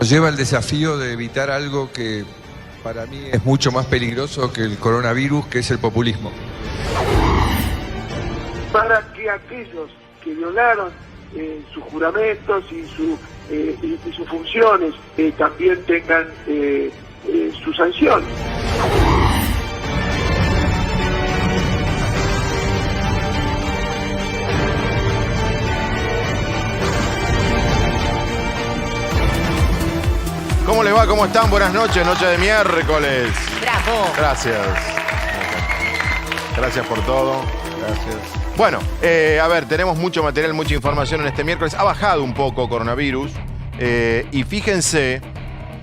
Nos lleva el desafío de evitar algo que para mí es mucho más peligroso que el coronavirus, que es el populismo. Para que aquellos que violaron sus juramentos y sus funciones también tengan su sanción. ¿Cómo les va? ¿Cómo están? Buenas noches, noche de miércoles. ¡Bravo! Gracias. Gracias por todo. Gracias. Bueno, a ver, tenemos mucho material, mucha información en este miércoles. Ha bajado un poco coronavirus. Y fíjense,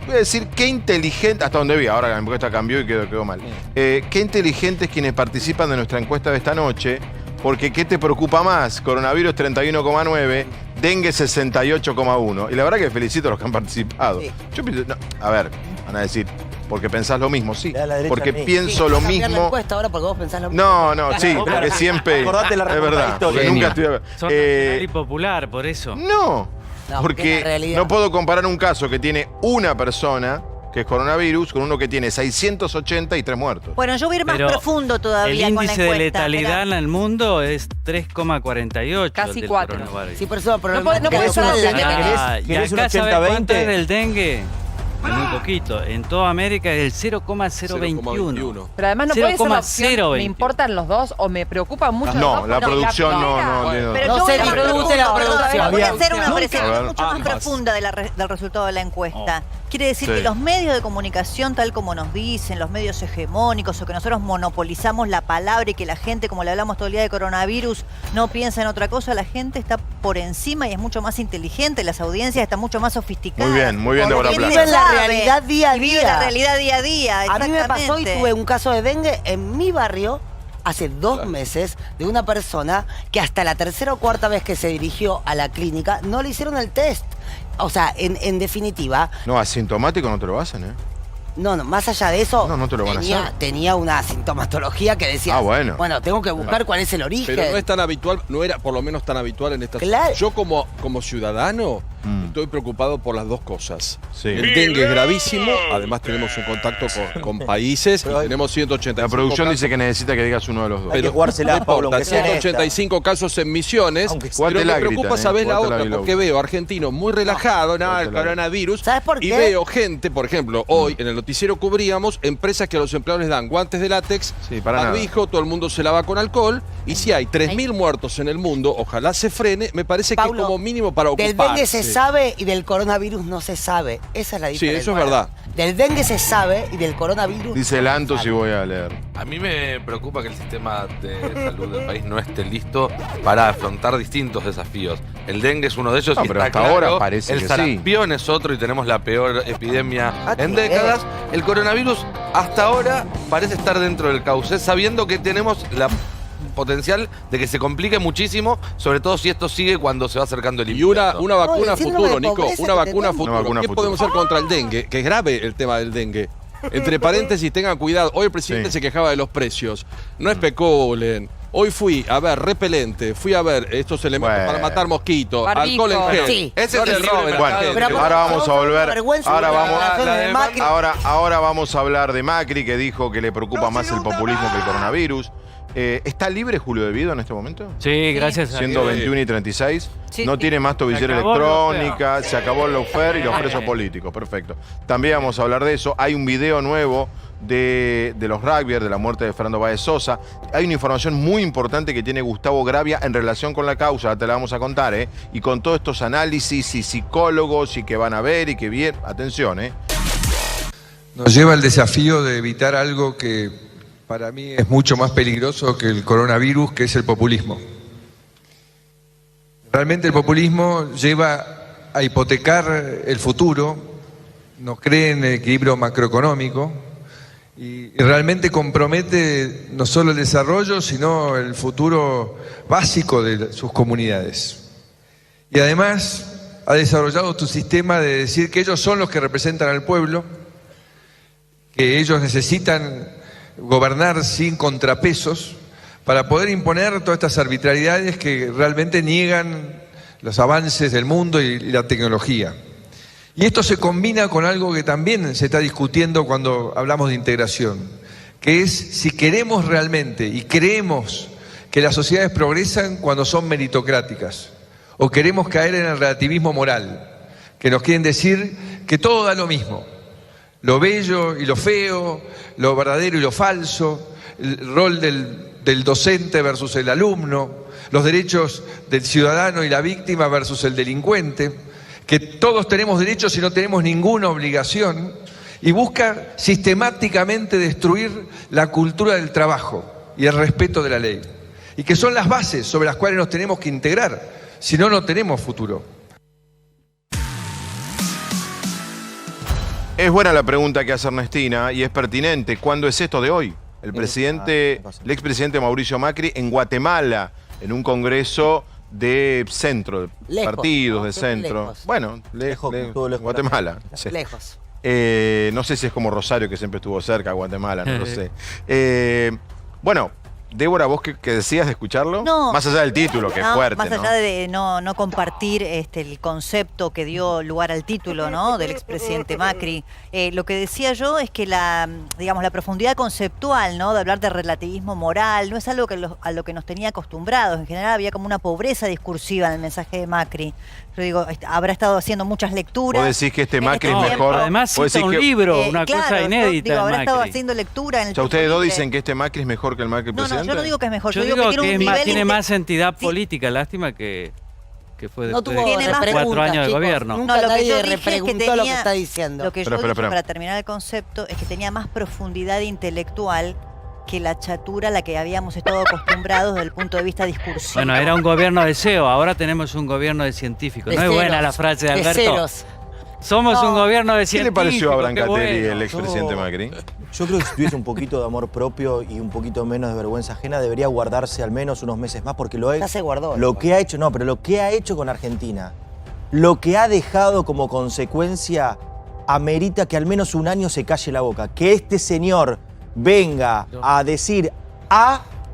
voy a decir qué inteligente, hasta donde vi, ahora la encuesta cambió y quedó mal. Qué inteligentes quienes participan de nuestra encuesta de esta noche. Porque ¿qué te preocupa más? Coronavirus 31,9, dengue 68,1. Y la verdad que felicito a los que han participado. Sí. Yo pienso, no, a ver, van a decir, porque pensás lo mismo, sí. Porque pienso lo mismo. La encuesta ahora porque vos pensás lo mismo. No, sí, porque siempre. Acordate la es verdad. Porque nunca estoy. Sos nacional y popular, por eso. No, porque no puedo comparar un caso que tiene una persona, que es coronavirus, con uno que tiene 680 y 3 muertos. Bueno, yo voy a ir más profundo todavía el con la encuesta. El índice de letalidad en el mundo es 3,48. Casi 4. Sí, por eso no podés hablar. Y acá, ¿sabés cuánto es del dengue? Muy poquito. En toda América es el 0,021. Pero además no puede ser una opción, me importan los dos o me preocupan mucho los dos. No, la producción no. Pero yo voy a hacer una apreciación mucho más más profunda del resultado de la encuesta. Quiere decir que los medios de comunicación, tal como nos dicen, los medios hegemónicos, o que nosotros monopolizamos la palabra y que la gente, como le hablamos todo el día de coronavirus, no piensa en otra cosa, la gente está por encima y es mucho más inteligente, las audiencias están mucho más sofisticadas. Muy bien, Débora Plata. Vive la realidad día a día. Vive la realidad día a día, A mí me pasó y tuve un caso de dengue en mi barrio hace 2 meses de una persona que hasta la tercera o cuarta vez que se dirigió a la clínica no le hicieron el test. O sea, en definitiva... No, asintomático no te lo hacen, ¿eh? No, más allá de eso, no te lo van a hacer. Tenía una sintomatología que decía, bueno, tengo que buscar cuál es el origen. Pero no es tan habitual, no era por lo menos tan habitual en esta Claro. Yo como ciudadano estoy preocupado por las dos cosas. Sí. El dengue es gravísimo, además tenemos un contacto con países y tenemos 185 La producción casos. dice que necesita que digas uno de los dos. Hay que jugársela, Pablo, aunque sea 185 casos en Misiones, pero me preocupa, ¿sabés la otra? Porque veo argentinos muy relajados, el coronavirus. ¿Sabes por qué? Y veo gente, por ejemplo, hoy en el noticiero cubríamos empresas que a los empleados les dan guantes de látex, barbijo, todo el mundo se lava con alcohol, y si hay 3.000 muertos en el mundo, ojalá se frene, me parece Pablo, que es como mínimo para ocuparse. Del dengue se sabe y del coronavirus no se sabe. Esa es la diferencia. Sí, eso es verdad. Del dengue se sabe y del coronavirus Dice el Anto si voy a leer. A mí me preocupa que el sistema de salud del país no esté listo para afrontar distintos desafíos. El dengue es uno de ellos y pero está hasta claro. ahora parece el que sarampión es otro y tenemos la peor epidemia en décadas. El coronavirus hasta ahora parece estar dentro del cauce, sabiendo que tenemos la potencial de que se complique muchísimo, sobre todo si esto sigue cuando se va acercando el invierno. Y una vacuna el síndrome futuro, de Nico, pobreza una que vacuna tenemos. futuro. ¿Qué podemos hacer contra el dengue? Que es grave el tema del dengue. Entre paréntesis, tengan cuidado. Hoy el presidente se quejaba de los precios. No especulen. Hoy fui a ver repelente, fui a ver estos elementos para matar mosquitos, Barbijo. alcohol en gel. Sí. Ese es el robo. Bueno, ahora vamos a volver. Macri. Ahora vamos a hablar de Macri, que dijo que le preocupa más el populismo que el coronavirus. ¿Está libre Julio De Vido en este momento? Sí, gracias a Siendo Dios. 21 y 36. Sí. No tiene más tobillera Se acabó electrónica, se acabó el lawfare y los presos políticos. Perfecto. También vamos a hablar de eso. Hay un video nuevo de los rugbyers, de la muerte de Fernando Báez Sosa. Hay una información muy importante que tiene Gustavo Gravia en relación con la causa, te la vamos a contar, y con todos estos análisis y psicólogos y que van a ver y que bien, atención, Nos lleva el desafío de evitar algo que para mí es mucho más peligroso que el coronavirus, que es el populismo. Realmente el populismo lleva a hipotecar el futuro, no cree en el equilibrio macroeconómico y realmente compromete no solo el desarrollo, sino el futuro básico de sus comunidades. Y además ha desarrollado tu sistema de decir que ellos son los que representan al pueblo, que ellos necesitan gobernar sin contrapesos para poder imponer todas estas arbitrariedades que realmente niegan los avances del mundo y la tecnología. Y esto se combina con algo que también se está discutiendo cuando hablamos de integración, que es si queremos realmente y creemos que las sociedades progresan cuando son meritocráticas, o queremos caer en el relativismo moral, que nos quieren decir que todo da lo mismo, lo bello y lo feo, lo verdadero y lo falso, el rol del docente versus el alumno, los derechos del ciudadano y la víctima versus el delincuente, que todos tenemos derechos y no tenemos ninguna obligación, y busca sistemáticamente destruir la cultura del trabajo y el respeto de la ley, y que son las bases sobre las cuales nos tenemos que integrar, si no, no tenemos futuro. Es buena la pregunta que hace Ernestina y es pertinente. ¿Cuándo es esto de hoy? El expresidente Mauricio Macri en Guatemala, en un congreso de centro, de partidos de centro. Lejos. Bueno, lejos, Guatemala. Sí. Lejos. No sé si es como Rosario, que siempre estuvo cerca, Guatemala, no lo sé. Bueno, Débora, ¿vos qué decías de escucharlo? No, más allá del título, que es fuerte, más allá de no compartir el concepto que dio lugar al título, ¿no?, del expresidente Macri, lo que decía yo es que la profundidad conceptual, ¿no?, de hablar de relativismo moral, no es algo a lo que nos tenía acostumbrados. En general había como una pobreza discursiva en el mensaje de Macri. Yo digo, habrá estado haciendo muchas lecturas. ¿Vos decís que este Macri es mejor? Además cita un libro, una cosa inédita. Digo, habrá estado Macri. haciendo lectura en el O sea, ustedes dos libre. dicen que este Macri es mejor que el Macri presidente. No, yo no digo que es mejor. Yo digo que tiene un nivel tiene más entidad política. Lástima que fue No después tuvo de más 4 años de chicos. gobierno. Nunca No, lo que nadie yo dije es que repreguntó lo que tenía- está diciendo. Lo que yo Espera. dije, para terminar el concepto, es que tenía más profundidad intelectual que la chatura a la que habíamos estado acostumbrados desde el punto de vista discursivo. Bueno, era un gobierno de CEO, ahora tenemos un gobierno de científicos. No es buena la frase de Alberto. ceros. Somos un gobierno de ¿Qué le científicos. pareció a qué Brancatelli, bueno. el expresidente Macri? Yo creo que si tuviese un poquito de amor propio y un poquito menos de vergüenza ajena, debería guardarse al menos unos meses más, porque Ya se guardó. lo que ha hecho, no, pero lo que ha hecho con Argentina, lo que ha dejado como consecuencia, amerita que al menos un año se calle la boca. Que este señor venga a decir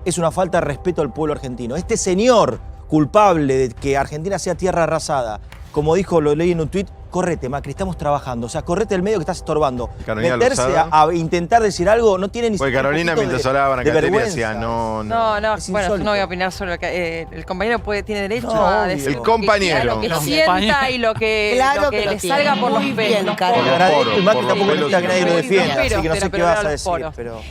es una falta de respeto al pueblo argentino. Este señor culpable de que Argentina sea tierra arrasada, como dijo, lo leí en un tuit, correte, Macri, estamos trabajando. O sea, correte del medio que estás estorbando. Carolina Meterse Lozada. a intentar decir algo no tiene ni Porque siquiera un Carolina, poquito mientras de- hablaba de Brancatelli, vergüenza. decía no. No, Es bueno, yo insólito. no voy a opinar sobre lo que el compañero tiene derecho No, a obvio. decir El compañero. lo que Los sienta compañeros. y lo que, Claro lo que que lo le tiene. salga por los Muy pelos. bien, los Carlos. poros. Le agradezco, poros, y Macri por tampoco los necesita que nadie lo pelos. defienda, Pero, así que no sé pero, qué pero vas a los decir. poros. Pero...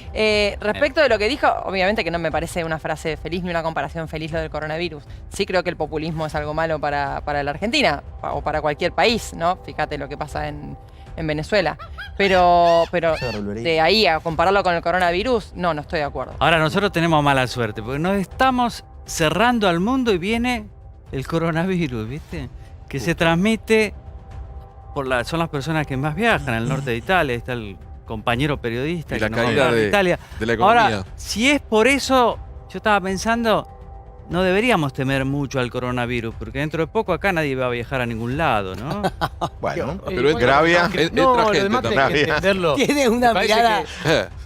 Respecto de lo que dijo, obviamente que no me parece una frase feliz ni una comparación feliz lo del coronavirus. Sí creo que el populismo es algo malo para la Argentina o para cualquier país, ¿no? Fíjate lo que pasa en Venezuela. Pero de ahí a compararlo con el coronavirus, no estoy de acuerdo. Ahora nosotros tenemos mala suerte, porque nos estamos cerrando al mundo y viene el coronavirus, ¿viste? Que se transmite son las personas que más viajan en el norte de Italia, está el compañero periodista Y la que nos va a caída hablar de Italia. de la economía. Ahora, si es por eso, yo estaba pensando, no deberíamos temer mucho al coronavirus, porque dentro de poco acá nadie va a viajar a ningún lado, ¿no? Bueno, Pero es Gravia. entra gente también. Gravia. Tiene una mirada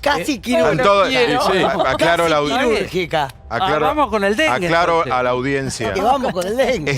casi Están todos- quirúrgica. sí, aclaro la Quirúrgica. Vamos con el dengue. Aclaro entonces. a la audiencia. Que vamos con el dengue.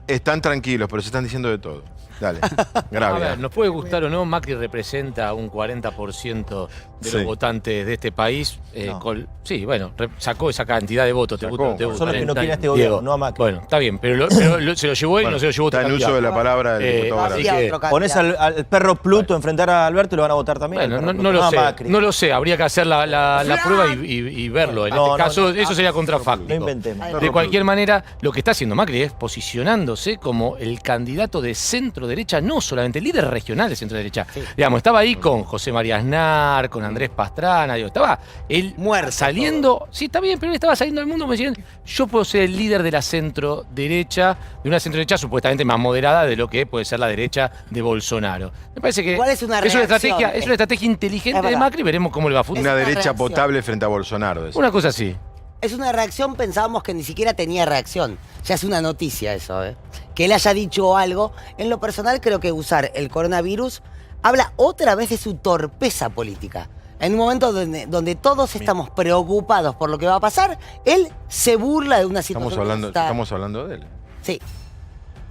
Están tranquilos, pero se están diciendo de todo. Dale, A Gravia. ver, nos puede gustar o no, Macri representa un 40% de Sí. los votantes de este país. No. Sí, bueno, sacó esa cantidad de votos. ¿Te Sacó. gusta o no te gusta? Son los que no quieren a este Diego. gobierno, no a Macri. Bueno, está bien, pero se lo llevó él, no se lo llevó Está otro en uso de la palabra del diputado así Gravia. que- Otro candidato. Pones al perro Pluto a enfrentar a Alberto y lo van a votar también. Bueno, al no, perro no Pluto, lo a sé, Macri. no lo sé, habría que hacer la prueba y verlo. En No, este no, caso, no. eso sería contrafáctico. No inventemos. De cualquier manera, lo que está haciendo Macri es posicionándose como el candidato de centro-derecha, no solamente el líder regional de centro-derecha. Digamos, estaba ahí con José María Aznar, con Andrés Pastrana, digo, estaba él Muerto saliendo, sí, está bien, pero él estaba saliendo al mundo como diciendo, yo puedo ser el líder de la centro-derecha, de una centro-derecha supuestamente más moderada de lo que puede ser la derecha de Bolsonaro. Me parece que Igual es una es una estrategia, reacción. es una estrategia inteligente Es de verdad. Macri, veremos cómo le va a funcionar. Una una derecha reacción. potable frente a Bolsonaro. decía. Una cosa así. Es una reacción, pensábamos que ni siquiera tenía reacción. Ya es una noticia eso, ¿eh? Que él haya dicho algo. En lo personal creo que usar el coronavirus habla otra vez de su torpeza política. En un momento donde todos estamos preocupados por lo que va a pasar, él se burla de una situación. Estamos que está- hablando de él. Sí.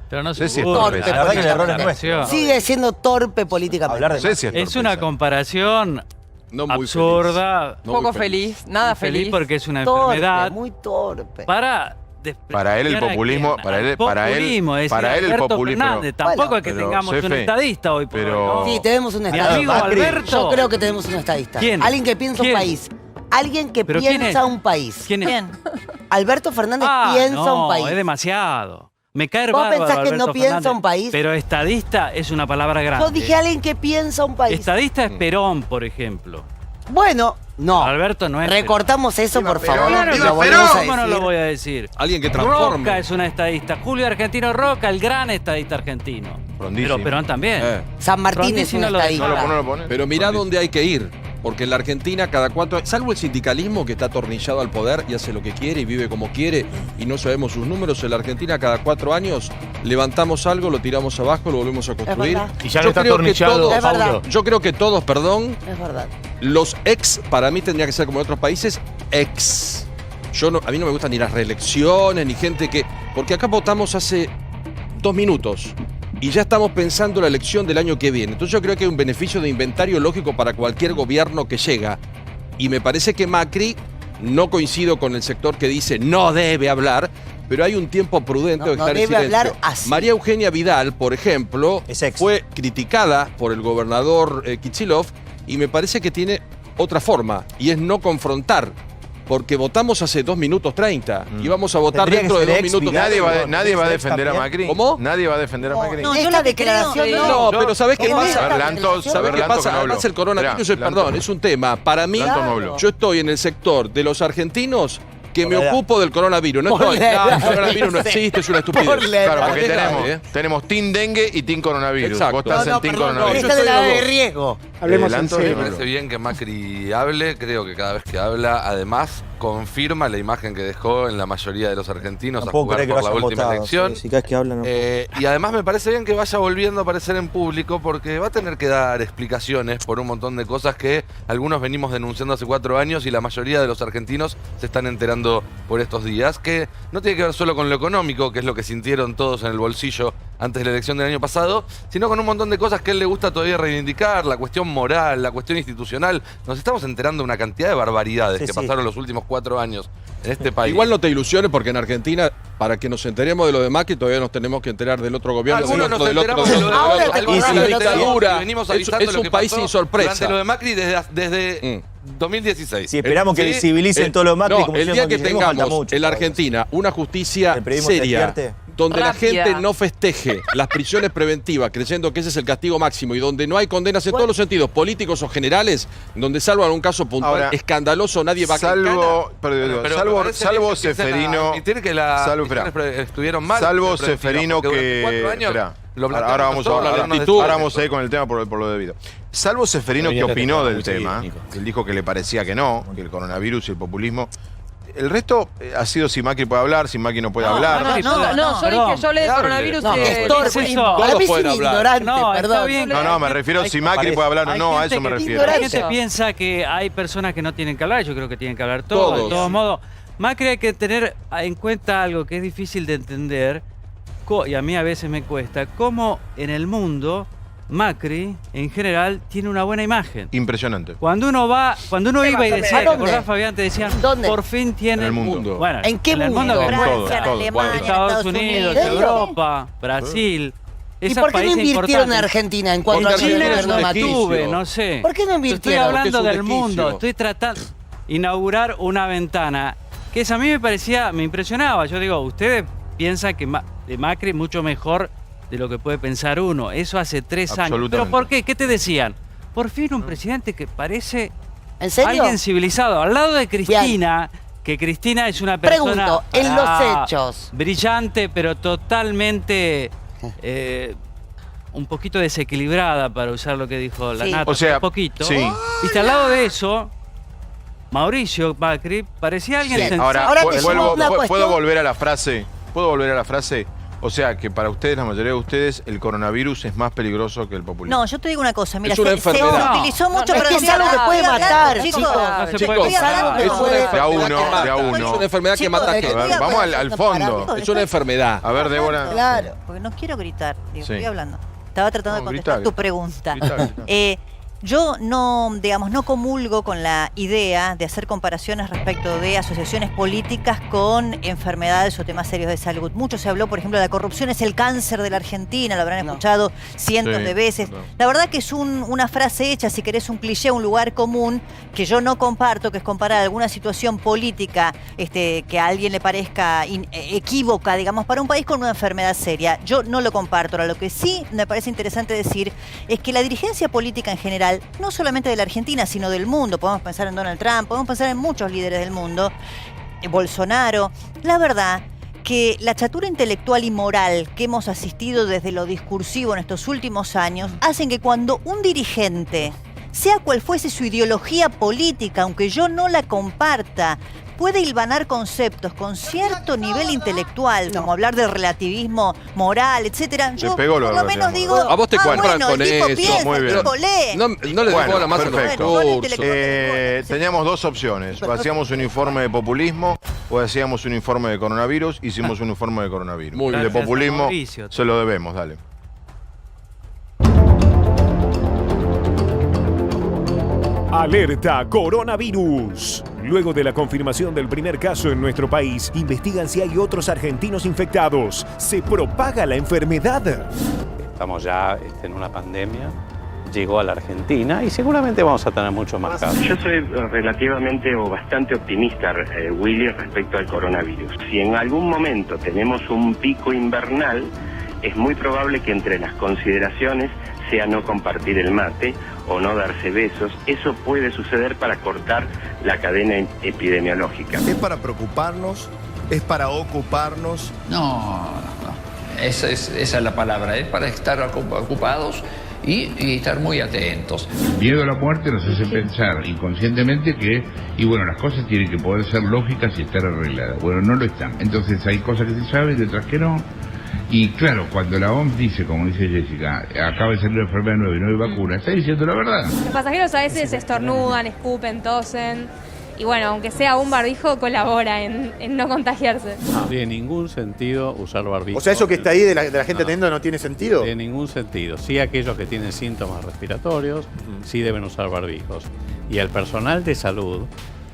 Pero no sé si es burla, torpe. La verdad que el error es comparación. nuestro. Sigue siendo torpe políticamente. Hablar de No sé si es Es torpe, una ¿sabes? comparación No muy absurda. No muy Poco feliz, nada feliz. porque es una Torpe, enfermedad muy torpe. para Para él el populismo, para él el Alberto populismo. Fernández. Tampoco es que pero, tengamos un jefe, estadista hoy por pero- hoy, ¿no? Sí, tenemos un Mi estadista. amigo Macri. Alberto. Yo creo que tenemos un estadista. ¿Quién? Alguien que piensa un ¿Quién? país. Alguien que ¿Pero quién piensa es? un país. ¿Quién es? Bien. Alberto Fernández piensa no, un país. es demasiado. Me cae ¿Vos bárbaro pensás que Alberto no piensa Fernández, un país? Pero estadista es una palabra grande. Yo dije alguien que piensa un país. Estadista es Perón, por ejemplo. Bueno, no. Alberto no es Recortamos eso, por favor. Claro y que lo sí. volvemos a ¿Cómo no lo decir. voy a decir? Alguien que transforme. Roca es una estadista. Julio Argentino Roca, el gran estadista argentino. Rondísimo. Pero Perón también. San Martín es un Rondísimo lo estadista. No lo pone. Pero mirá dónde hay que ir. Porque en la Argentina cada 4 años, salvo el sindicalismo que está atornillado al poder y hace lo que quiere y vive como quiere y no sabemos sus números, en la Argentina cada 4 años levantamos algo, lo tiramos abajo, lo volvemos a construir. verdad. Y ya no Yo está creo que atornillado, todos- Es verdad. Paulo. Yo creo que todos, perdón, Es verdad. los ex, para mí tendría que ser como en otros países, ex. A mí no me gustan ni las reelecciones, ni gente que... Porque acá votamos hace 2 minutos y ya estamos pensando la elección del año que viene. Entonces yo creo que hay un beneficio de inventario lógico para cualquier gobierno que llega. Y me parece que Macri, no coincido con el sector que dice no debe hablar, pero hay un tiempo prudente No, de no estar en debe silencio. hablar así. María Eugenia Vidal, por ejemplo, Es ex. fue criticada por el gobernador Kicillof y me parece que tiene otra forma y es no confrontar. Porque votamos hace 2 minutos 30 y vamos a votar Tendría que dentro de ser 2 ex minutos. Vidal. Nadie va a ¿Es defender a también? Macri. ¿Cómo? Nadie va a defender a Macri. No, yo Esta lo que declaración creo- no. No, pero ¿sabés qué En pasa? esta Lantos, declaración- ¿Sabés qué Lantos pasa? que no habló. Además el coronavirus, Esperá, perdón, Lantos. es un tema. Para mí, Lantos no habló. yo estoy en el sector de los argentinos que Por me la edad. ocupo del coronavirus. No Por estoy, la no, el edad. coronavirus no existe, es una estupidez. Por la edad. Claro, porque Es grave, tenemos Team Dengue y Team Coronavirus. Exacto. Vos estás en Team Coronavirus. yo Esta de estoy la en los de dos. riesgo. Hablemos en Lantos serio. no Me habló. parece bien que Macri hable, creo que cada vez que habla, además confirma la imagen que dejó en la mayoría de los argentinos No a puedo jugar creer que por lo la hayan última votado. elección. Si cada vez que hablan... no- Y además me parece bien que vaya volviendo a aparecer en público porque va a tener que dar explicaciones por un montón de cosas que algunos venimos denunciando hace 4 años y la mayoría de los argentinos se están enterando por estos días, que no tiene que ver solo con lo económico, que es lo que sintieron todos en el bolsillo antes de la elección del año pasado, sino con un montón de cosas que a él le gusta todavía reivindicar, la cuestión moral, la cuestión institucional. Nos estamos enterando de una cantidad de barbaridades Sí, que sí. pasaron los últimos 4 años en este país. Igual no te ilusiones porque en Argentina, para que nos enteremos de lo de Macri, todavía nos tenemos que enterar del otro gobierno, Algunos del nos otro, del otro. enteramos de lo de Ahora te algunos enterás de de la lo que- dictadura. Venimos avisando Es lo un que país pasó sin sorpresa. Durante lo de Macri desde 2016. Si esperamos que Sí, visibilicen todo lo Macri, No, como el hicieron día con que Guillermo, falta tengamos mucho en la todavía. Argentina una justicia El periodismo se seria, despierte. donde la Rápida. gente no festeje las prisiones preventivas, creyendo que ese es el castigo máximo, y donde no hay condenas en todos los sentidos, políticos o generales, donde salvo algún caso puntual Ahora, escandaloso, nadie va a caer. Salvo, perdón, Pero me salvo, parece salvo bien que empiecen a Seferino. admitir que las salvo- prisiones estuvieron mal. Salvo preventivas, Seferino porque durante que. 4 años Esperá. lo Ahora planteamos vamos a nosotros, hablar ahora nos actitud. ahora decimos vamos a ir con el tema por lo debido. Salvo Seferino que Venía opinó muy del tema, técnico. él dijo que le parecía que no, que el coronavirus y el populismo. El resto ha sido si Macri puede hablar, si Macri no puede hablar. No, yo perdón. dije, yo hablé de Hable. coronavirus. No, que- es torpe. ¿Qué es eso? Para Todos mí es pueden un hablar. ignorante, No, está perdón. bien. No, me refiero si Macri parece- puede hablar o Hay no, a gente eso me que- refiero. La gente Eso. piensa que hay personas que no tienen que hablar, yo creo que tienen que hablar todos. Todos. De todos modos, Macri hay que tener en cuenta algo que es difícil de entender, y a mí a veces me cuesta, cómo en el mundo Macri, en general, tiene una buena imagen. Impresionante. Cuando uno iba y decía, ¿A ¿te dónde? acordás, Fabián? Te decían, ¿Dónde? por fin tiene En el mundo. Bueno, ¿En qué el mundo? que En Francia, todo, en todo. Alemania, Bueno. en Estados Unidos, ¿En serio? Europa, Brasil. ¿Y Esos por qué no países invirtieron en importantes. Argentina en cuanto Porque al Argentina gobierno es de un Macri? desquicio. Tuve, no sé. ¿Por qué no Estoy invirtieron? hablando Porque es del un mundo, desquicio. estoy tratando de inaugurar una ventana que a mí me impresionaba. Yo digo, ustedes piensan que de Macri es mucho mejor de lo que puede pensar uno. Eso hace 3 años. ¿Pero Absolutamente. por qué? ¿Qué te decían? Por fin un presidente que parece ¿En serio? alguien civilizado. Al lado de Cristina, que Cristina es una persona Pregunto, en los hechos. brillante, pero totalmente un poquito desequilibrada, para usar lo que dijo la Sí. Nata. O sea, un poquito. sí. Viste, al lado de eso, Mauricio Macri parecía alguien Bien. sensato. Ahora, Ahora te llevo una ¿puedo cuestión. volver a la frase? ¿Puedo volver a la frase? O sea, que para ustedes, la mayoría de ustedes, el coronavirus es más peligroso que el populismo. No, yo te digo una cosa, mira, Es una se enfermedad. utilizó mucho es para que es algo que puede matar, chicos. Chicos, Es algo que es una puede- De a uno, enfermedad de a uno. Es una enfermedad que mata A gente. ver, vamos al fondo. Es una enfermedad. A ver, Débora. Claro. Porque no quiero gritar, digo, Sí. estoy hablando. Estaba tratando No, de contestar grita, tu pregunta. grita. Yo no, digamos, no comulgo con la idea de hacer comparaciones respecto de asociaciones políticas con enfermedades o temas serios de salud. Mucho se habló, por ejemplo, de la corrupción es el cáncer de la Argentina, lo habrán escuchado cientos Sí, de veces. no. La verdad que es una frase hecha, si querés, un cliché, un lugar común, que yo no comparto, que es comparar alguna situación política que a alguien le parezca equívoca, digamos, para un país con una enfermedad seria. Yo no lo comparto. Ahora, lo que sí me parece interesante decir es que la dirigencia política en general, no solamente de la Argentina, sino del mundo, podemos pensar en Donald Trump, podemos pensar en muchos líderes del mundo, Bolsonaro, la verdad que la chatura intelectual y moral que hemos asistido desde lo discursivo en estos últimos años hacen que cuando un dirigente, sea cual fuese su ideología política, aunque yo no la comparta, puede hilvanar conceptos con cierto nivel intelectual, como hablar de relativismo moral, etcétera. Yo pegó lo por de lo menos digo, relativismo. A vos te compran bueno, con el tipo eso. piensa, Muy bien. el tipo lee. No le Bueno, dejó la más en los perfecto. discursos. Teníamos dos opciones. O hacíamos un informe de populismo o hacíamos un informe de coronavirus. Hicimos un informe de coronavirus. Muy El bien. de populismo Mauricio. se lo debemos, dale. Alerta coronavirus. Luego de la confirmación del primer caso en nuestro país, investigan si hay otros argentinos infectados. ¿Se propaga la enfermedad? Estamos ya en una pandemia, llegó a la Argentina y seguramente vamos a tener muchos más casos. Yo soy relativamente o bastante optimista, Willy, respecto al coronavirus. Si en algún momento tenemos un pico invernal, es muy probable que entre las consideraciones sea no compartir el mate o no darse besos. Eso puede suceder para cortar la cadena epidemiológica. ¿Es para preocuparnos? ¿Es para ocuparnos? No. Esa es la palabra, es para estar ocupados y estar muy atentos. El miedo a la muerte nos hace pensar inconscientemente que, y bueno, las cosas tienen que poder ser lógicas y estar arregladas. Bueno, no lo están. Entonces hay cosas que se saben, y otras que no. Y claro, cuando la OMS dice, como dice Jessica, acaba de salir una enfermedad nueva y no hay vacuna, está diciendo la verdad. Los pasajeros a veces estornudan, escupen, tosen. Y bueno, aunque sea un barbijo, colabora en no contagiarse. No tiene ningún sentido usar barbijo. O sea, eso que está ahí de la gente atendiendo no tiene sentido. No tiene ningún sentido. Sí, aquellos que tienen síntomas respiratorios, sí deben usar barbijos. Y el personal de salud,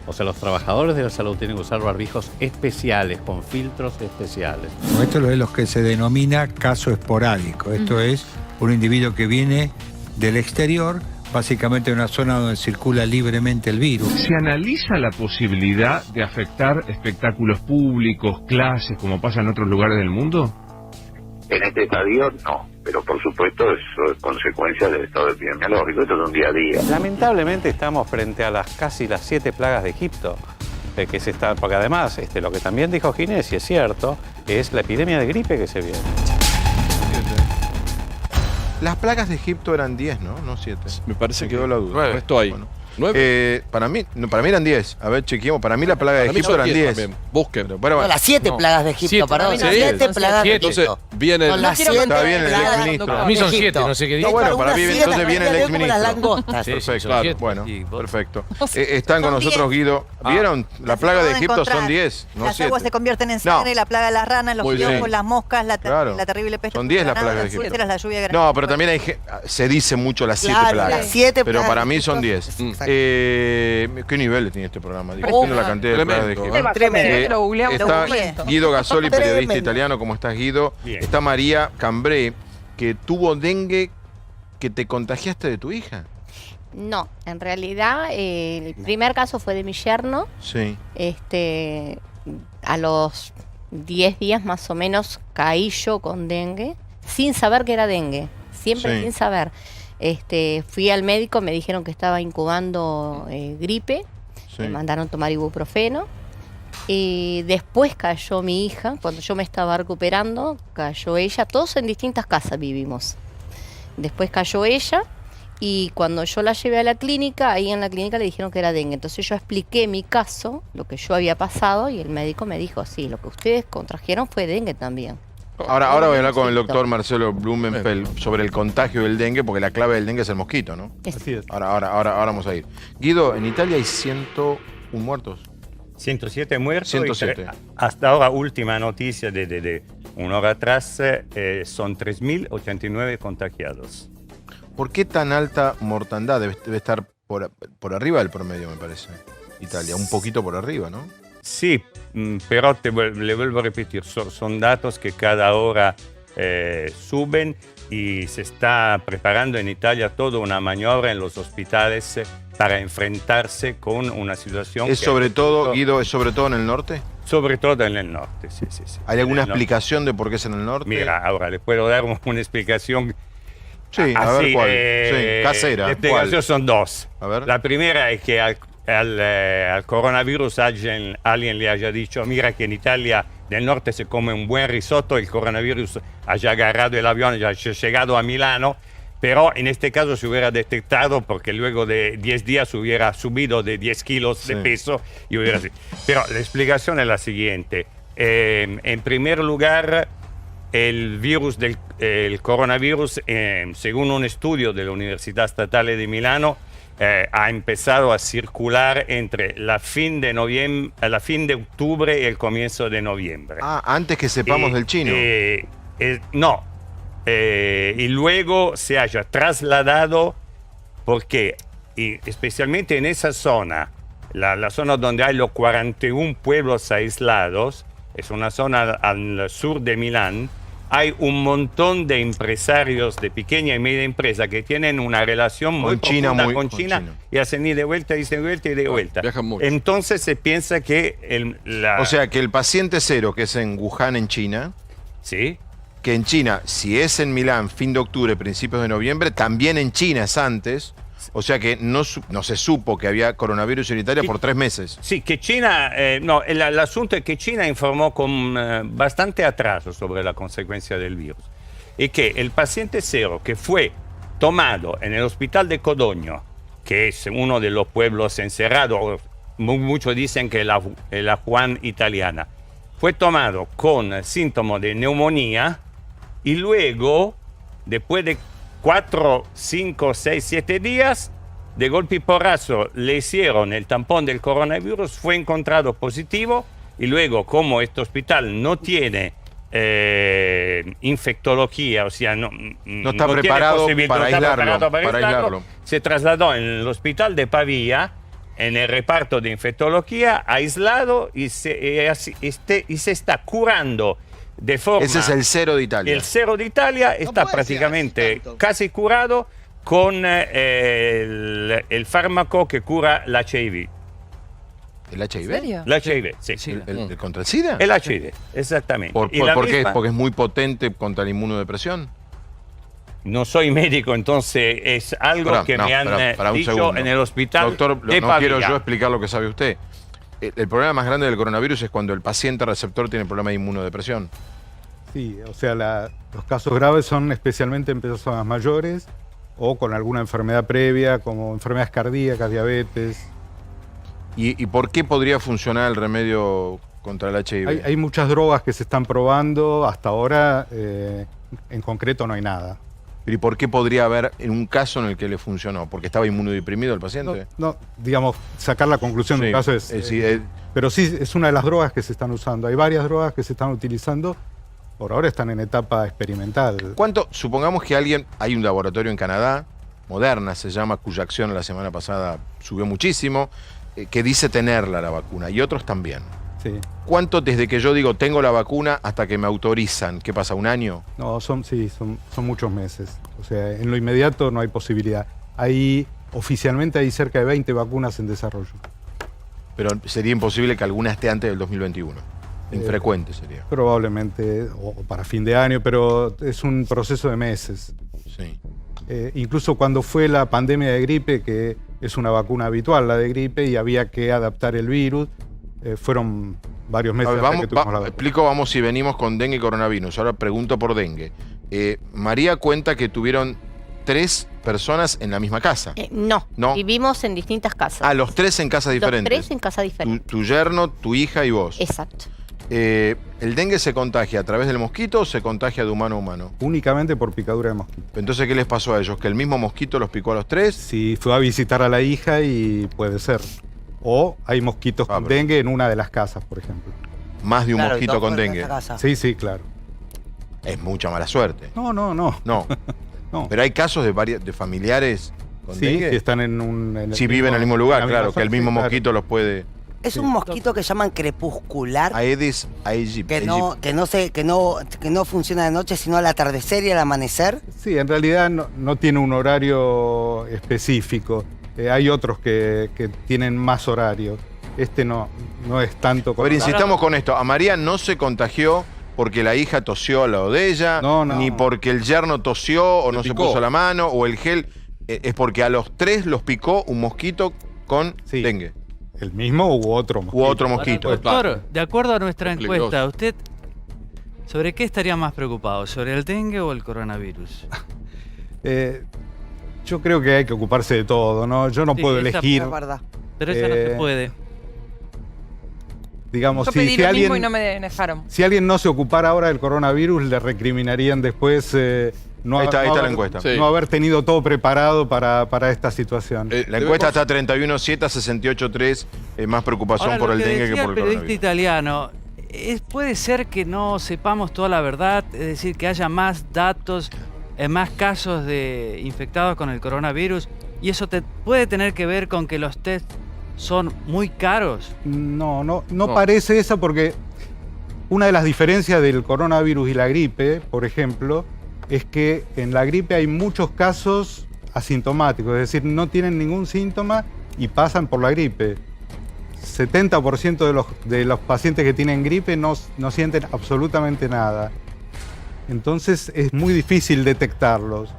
o sea, los trabajadores de la salud tienen que usar barbijos especiales, con filtros especiales. Esto es lo que se denomina caso esporádico. Esto es un individuo que viene del exterior, básicamente en una zona donde circula libremente el virus. ¿Se analiza la posibilidad de afectar espectáculos públicos, clases, como pasa en otros lugares del mundo? En este estadio no, pero por supuesto eso es consecuencia del estado epidemiológico, esto es un día a día. Lamentablemente estamos frente a casi las 7 plagas de Egipto, porque además lo que también dijo Ginés, y es cierto, es la epidemia de gripe que se viene. Las plagas de Egipto eran 10, ¿no? No 7. Me parece que quedó la duda. 9. Esto ahí. Bueno. 9. Para mí eran 10. A ver, chequeemos. Para mí la plaga de Para mí Egipto son eran 10. también. Busquen. Pero, bueno, No, las 7 plagas de Egipto, 7, perdón. ¿sí? 7 plagas de Egipto. Entonces viene Son las 7 Está bien el plagas exministro. de A mí son Egipto. 7, no sé qué dice. No, bueno, para mí Algunas entonces siete, viene el las como las exministro. langostas. Sí, Perfecto, son 7. bueno, Y vos- perfecto. Están con Son nosotros 10. Guido. ¿Vieron? La plaga de Egipto son 10, no Las aguas 7. se convierten en sangre, la plaga de las ranas, los Muy bien. piojos, las moscas, la Claro. terrible peste. Son 10 las granada, plagas de Egipto. úlceras, la lluvia grande. No, pero también se dice mucho las 7 Claro, plagas. las 7 Pero plagas para de mí Egipto. son 10. Exacto. ¿Qué niveles tiene este programa? Discutiendo la cantidad de plagas de Egipto. Tremendo. Lo googleamos. Está Tremendo. Guido Gasoli, periodista Tremendo. italiano. ¿Cómo estás, Guido? Bien. Está María Cambré, que tuvo dengue, que te contagiaste de tu hija. No, en realidad el primer caso fue de mi yerno. Sí. A los 10 días más o menos caí yo con dengue, sin saber que era dengue, siempre Sí. sin saber. Fui al médico, me dijeron que estaba incubando gripe, Sí. me mandaron tomar ibuprofeno. Y después cayó mi hija, cuando yo me estaba recuperando, cayó ella, todos en distintas casas vivimos. Después cayó ella y cuando yo la llevé a la clínica, ahí en la clínica le dijeron que era dengue. Entonces yo expliqué mi caso, lo que yo había pasado y el médico me dijo, sí, lo que ustedes contrajeron fue dengue también. Ahora voy a hablar con el doctor Marcelo Blumenfeld sobre el contagio del dengue, porque la clave del dengue es el mosquito, ¿no? Así es. Ahora vamos a ir. Guido, en Italia hay 101 muertos. 107 muertos. 107. Hasta ahora, última noticia de una hora atrás, son 3.089 contagiados. ¿Por qué tan alta mortandad? Debe estar por arriba del promedio, me parece. Italia, un poquito por arriba, ¿no? Sí, pero le vuelvo a repetir, son datos que cada hora suben y se está preparando en Italia toda una maniobra en los hospitales para enfrentarse con una situación ¿Es sobre todo, Guido, es sobre todo en el norte? Sobre todo en el norte, sí. ¿Hay alguna explicación de por qué es en el norte? Mira, ahora le puedo dar una explicación. Sí, a ver cuál. Sí, casera. La explicación ¿Cuál? son dos. A ver. La primera es que al coronavirus alguien le haya dicho, mira que en Italia del norte se come un buen risotto, el coronavirus haya agarrado el avión, haya llegado a Milano, pero en este caso se hubiera detectado porque luego de 10 días hubiera subido de 10 kilos de peso y hubiera sido. Pero la explicación es la siguiente. En primer lugar, el virus el coronavirus, según un estudio de la Universidad Statale de Milano, ha empezado a circular entre la fin de octubre y el comienzo de noviembre. Ah, antes que sepamos del chino. No. Y luego se haya trasladado porque, y especialmente en esa zona, la zona donde hay los 41 pueblos aislados, es una zona al sur de Milán, hay un montón de empresarios de pequeña y media empresa que tienen una relación muy profunda con China y hacen ir de vuelta y de vuelta. Viajan mucho. Entonces se piensa que O sea, que el paciente cero, que es en Wuhan, en China, ¿sí? Que en China, si es en Milán, fin de octubre, principios de noviembre, también en China es antes. O sea que no se supo que había coronavirus en Italia por 3 meses. Sí, que China, no, el asunto es que China informó con bastante atraso sobre la consecuencia del virus. Y que el paciente cero que fue tomado en el hospital de Codogno, que es uno de los pueblos encerrados, muchos dicen que es la Wuhan italiana, fue tomado con síntomas de neumonía y luego, después de 4, 5, 6, 7 días, de golpe y porrazo le hicieron el tampón del coronavirus, fue encontrado positivo y luego, como este hospital no tiene infectología, o sea, no está preparado para aislarlo. Se trasladó en el hospital de Pavía, en el reparto de infectología, aislado y se está curando de forma... Ese es el cero de Italia. El cero de Italia está prácticamente casi curado con el fármaco que cura el HIV. ¿El HIV? ¿En serio? El HIV, sí. ¿El contra el SIDA? El HIV, exactamente. ¿Por qué? ¿Porque es muy potente contra la inmunodepresión? No soy médico, entonces es algo que me han dicho en el hospital. Doctor, de no Pavía. quiero yo explicar lo que sabe usted. El problema más grande del coronavirus es cuando el paciente receptor tiene problema de inmunodepresión. Sí, o sea, los casos graves son especialmente en personas mayores o con alguna enfermedad previa, como enfermedades cardíacas, diabetes. ¿Y por qué podría funcionar el remedio contra el HIV? Hay muchas drogas que se están probando, hasta ahora en concreto no hay nada. ¿Y por qué podría haber en un caso en el que le funcionó? ¿Porque estaba inmunodeprimido el paciente? No, digamos, sacar la conclusión de un caso es... pero sí, es una de las drogas que se están usando. Hay varias drogas que se están utilizando. Por ahora están en etapa experimental. Supongamos que hay un laboratorio en Canadá, Moderna se llama, cuya acción la semana pasada subió muchísimo, que dice tenerla la vacuna, y otros también. Sí. ¿Cuánto desde que yo digo tengo la vacuna hasta que me autorizan? ¿Qué pasa, un año? No, son muchos meses. O sea, en lo inmediato no hay posibilidad. Oficialmente hay cerca de 20 vacunas en desarrollo. Pero sería imposible que alguna esté antes del 2021. Infrecuente sería. Probablemente, o para fin de año, pero es un proceso de meses. Sí. Incluso cuando fue la pandemia de gripe, que es una vacuna habitual, la de gripe, y había que adaptar el virus, fueron varios meses hasta que tuvimos la vacuna. Explico, vamos, si venimos con dengue y coronavirus. Ahora pregunto por dengue. María cuenta que tuvieron 3 personas en la misma casa. No, vivimos en distintas casas. Los 3 en casas diferentes. Los 3 en casas diferentes. Tu yerno, tu hija y vos. Exacto. ¿El dengue se contagia a través del mosquito o se contagia de humano a humano? Únicamente por picadura de mosquito. Entonces, ¿qué les pasó a ellos? ¿Que el mismo mosquito los picó a los tres? Si fue a visitar a la hija y puede ser. O hay mosquitos con dengue en una de las casas, por ejemplo. Más de un mosquito con dengue. Sí, sí, claro. Es mucha mala suerte. No. No. Pero hay casos de familiares con Sí, dengue. si están en un... Si viven en el mismo lugar, en la claro, misma que el zona, mismo sí, claro. mosquito los puede... Es un mosquito que llaman crepuscular. Aedes aegypti. Que no funciona de noche, sino al atardecer y al amanecer. Sí, en realidad no tiene un horario específico. Hay otros que tienen más horarios. Este no es tanto... A ver, insistamos con esto. A María no se contagió porque la hija tosió al lado de ella, ni porque el yerno tosió o no se puso la mano, o el gel. Es porque a los tres los picó un mosquito con dengue. ¿El mismo u otro mosquito? U otro mosquito. Doctor, de acuerdo a nuestra Peligroso. encuesta, ¿usted sobre qué estaría más preocupado? ¿Sobre el dengue o el coronavirus? Yo creo que hay que ocuparse de todo, ¿no? Yo no Sí, puedo esa elegir. es verdad. Pero esa no se puede. Digamos, Yo si pedí lo alguien... mismo y no me dejaron. Si alguien no se ocupara ahora del coronavirus, le recriminarían después Ahí está la encuesta. no haber tenido todo preparado para esta situación. La encuesta está 31-7 a 68-3, más preocupación Ahora, por lo el que dengue decía que por el el periodista coronavirus. italiano, puede ser que no sepamos toda la verdad, es decir, que haya más datos, más casos de infectados con el coronavirus, y eso puede tener que ver con que los test son muy caros. No parece esa, porque una de las diferencias del coronavirus y la gripe, por ejemplo, es que en la gripe hay muchos casos asintomáticos, es decir, no tienen ningún síntoma y pasan por la gripe. 70% de los pacientes que tienen gripe no sienten absolutamente nada. Entonces es muy difícil detectarlos.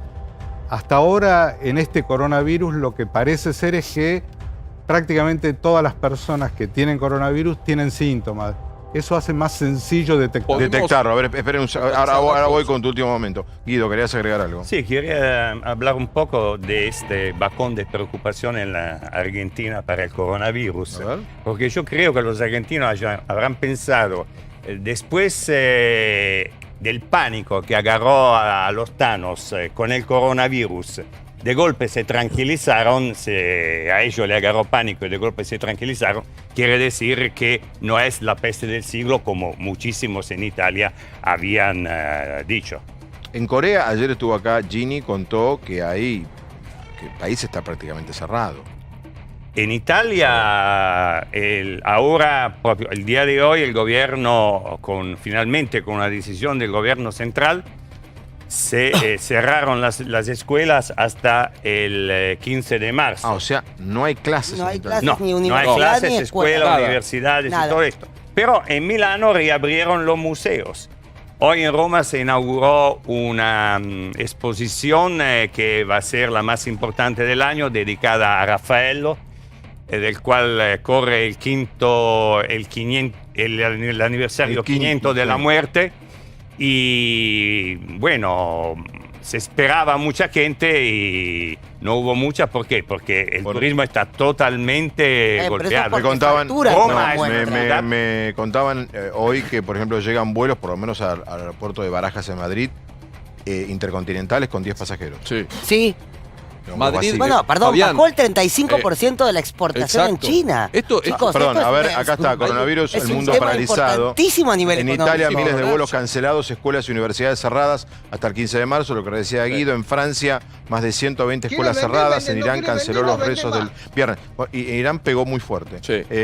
Hasta ahora, en este coronavirus, lo que parece ser es que prácticamente todas las personas que tienen coronavirus tienen síntomas. Eso hace más sencillo detectarlo. A ver, esperen ahora voy con tu último momento. Guido, ¿querías agregar algo? Sí, quería hablar un poco de este bajón de preocupación en la Argentina para el coronavirus. Porque yo creo que los argentinos habrán pensado, después del pánico que agarró a los tanos con el coronavirus, de golpe se tranquilizaron, a ellos le agarró pánico y de golpe se tranquilizaron, quiere decir que no es la peste del siglo como muchísimos en Italia habían dicho. En Corea, ayer estuvo acá, Gini contó que el país está prácticamente cerrado. En Italia, ahora, proprio el día de hoy, el gobierno, finalmente con una decisión del gobierno central, se cerraron las escuelas hasta el 15 de marzo. O sea, no hay clases. No hay clases No, ni no universidades hay clases, ni escuelas, escuelas. universidades Nada. y todo esto. Pero en Milano reabrieron los museos. Hoy en Roma se inauguró una exposición que va a ser la más importante del año, dedicada a Raffaello, del cual corre el aniversario 500 de la muerte. Y bueno, se esperaba mucha gente y no hubo mucha. ¿Por qué? Porque el turismo está totalmente golpeado. Me contaban hoy que, por ejemplo, llegan vuelos, por lo menos al aeropuerto de Barajas en Madrid, intercontinentales con 10 pasajeros. Sí. Madrid, bueno, perdón, Fabián, bajó el 35% de la exportación en China. Chicos, perdón, esto a ver, es- acá está, coronavirus, es el un mundo tema paralizado. importantísimo a nivel En económico. Italia, miles de vuelos cancelados, escuelas y universidades cerradas hasta el 15 de marzo, lo que decía Guido. En Francia, más de 120 escuelas cerradas. En Irán canceló los rezos del viernes. Y Irán pegó muy fuerte.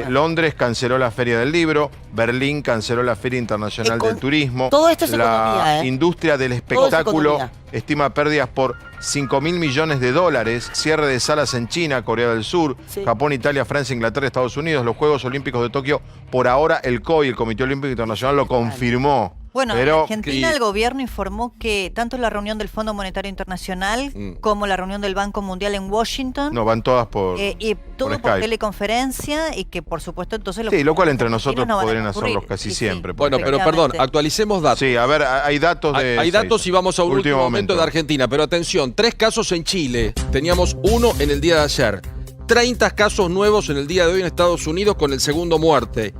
Londres canceló la Feria del Libro. Berlín canceló la Feria Internacional del Turismo. todo esto es la economía, industria del Todo es espectáculo economía. estima pérdidas por 5.000 millones de dólares, cierre de salas en China, Corea del Sur, Japón, Italia, Francia, Inglaterra, Estados Unidos, los Juegos Olímpicos de Tokio. Por ahora el COI, el Comité Olímpico Internacional, lo confirmó. Bueno, Pero, en Argentina el gobierno informó que tanto la reunión del Fondo Monetario Internacional como la reunión del Banco Mundial en Washington, No, van todas por y todo por Skype. teleconferencia, y que por supuesto entonces los Sí, lo cual entre argentinos nosotros no van a podrían concurrir. hacerlos casi Sí, siempre. Bueno, pero perdón, Efectivamente. actualicemos datos. Sí, a ver, hay datos de... Hay datos y vamos a un último momento momento de Argentina. Pero atención, 3 casos en Chile. Teníamos 1 en el día de ayer. 30 casos nuevos en el día de hoy en Estados Unidos con el segunda muerte.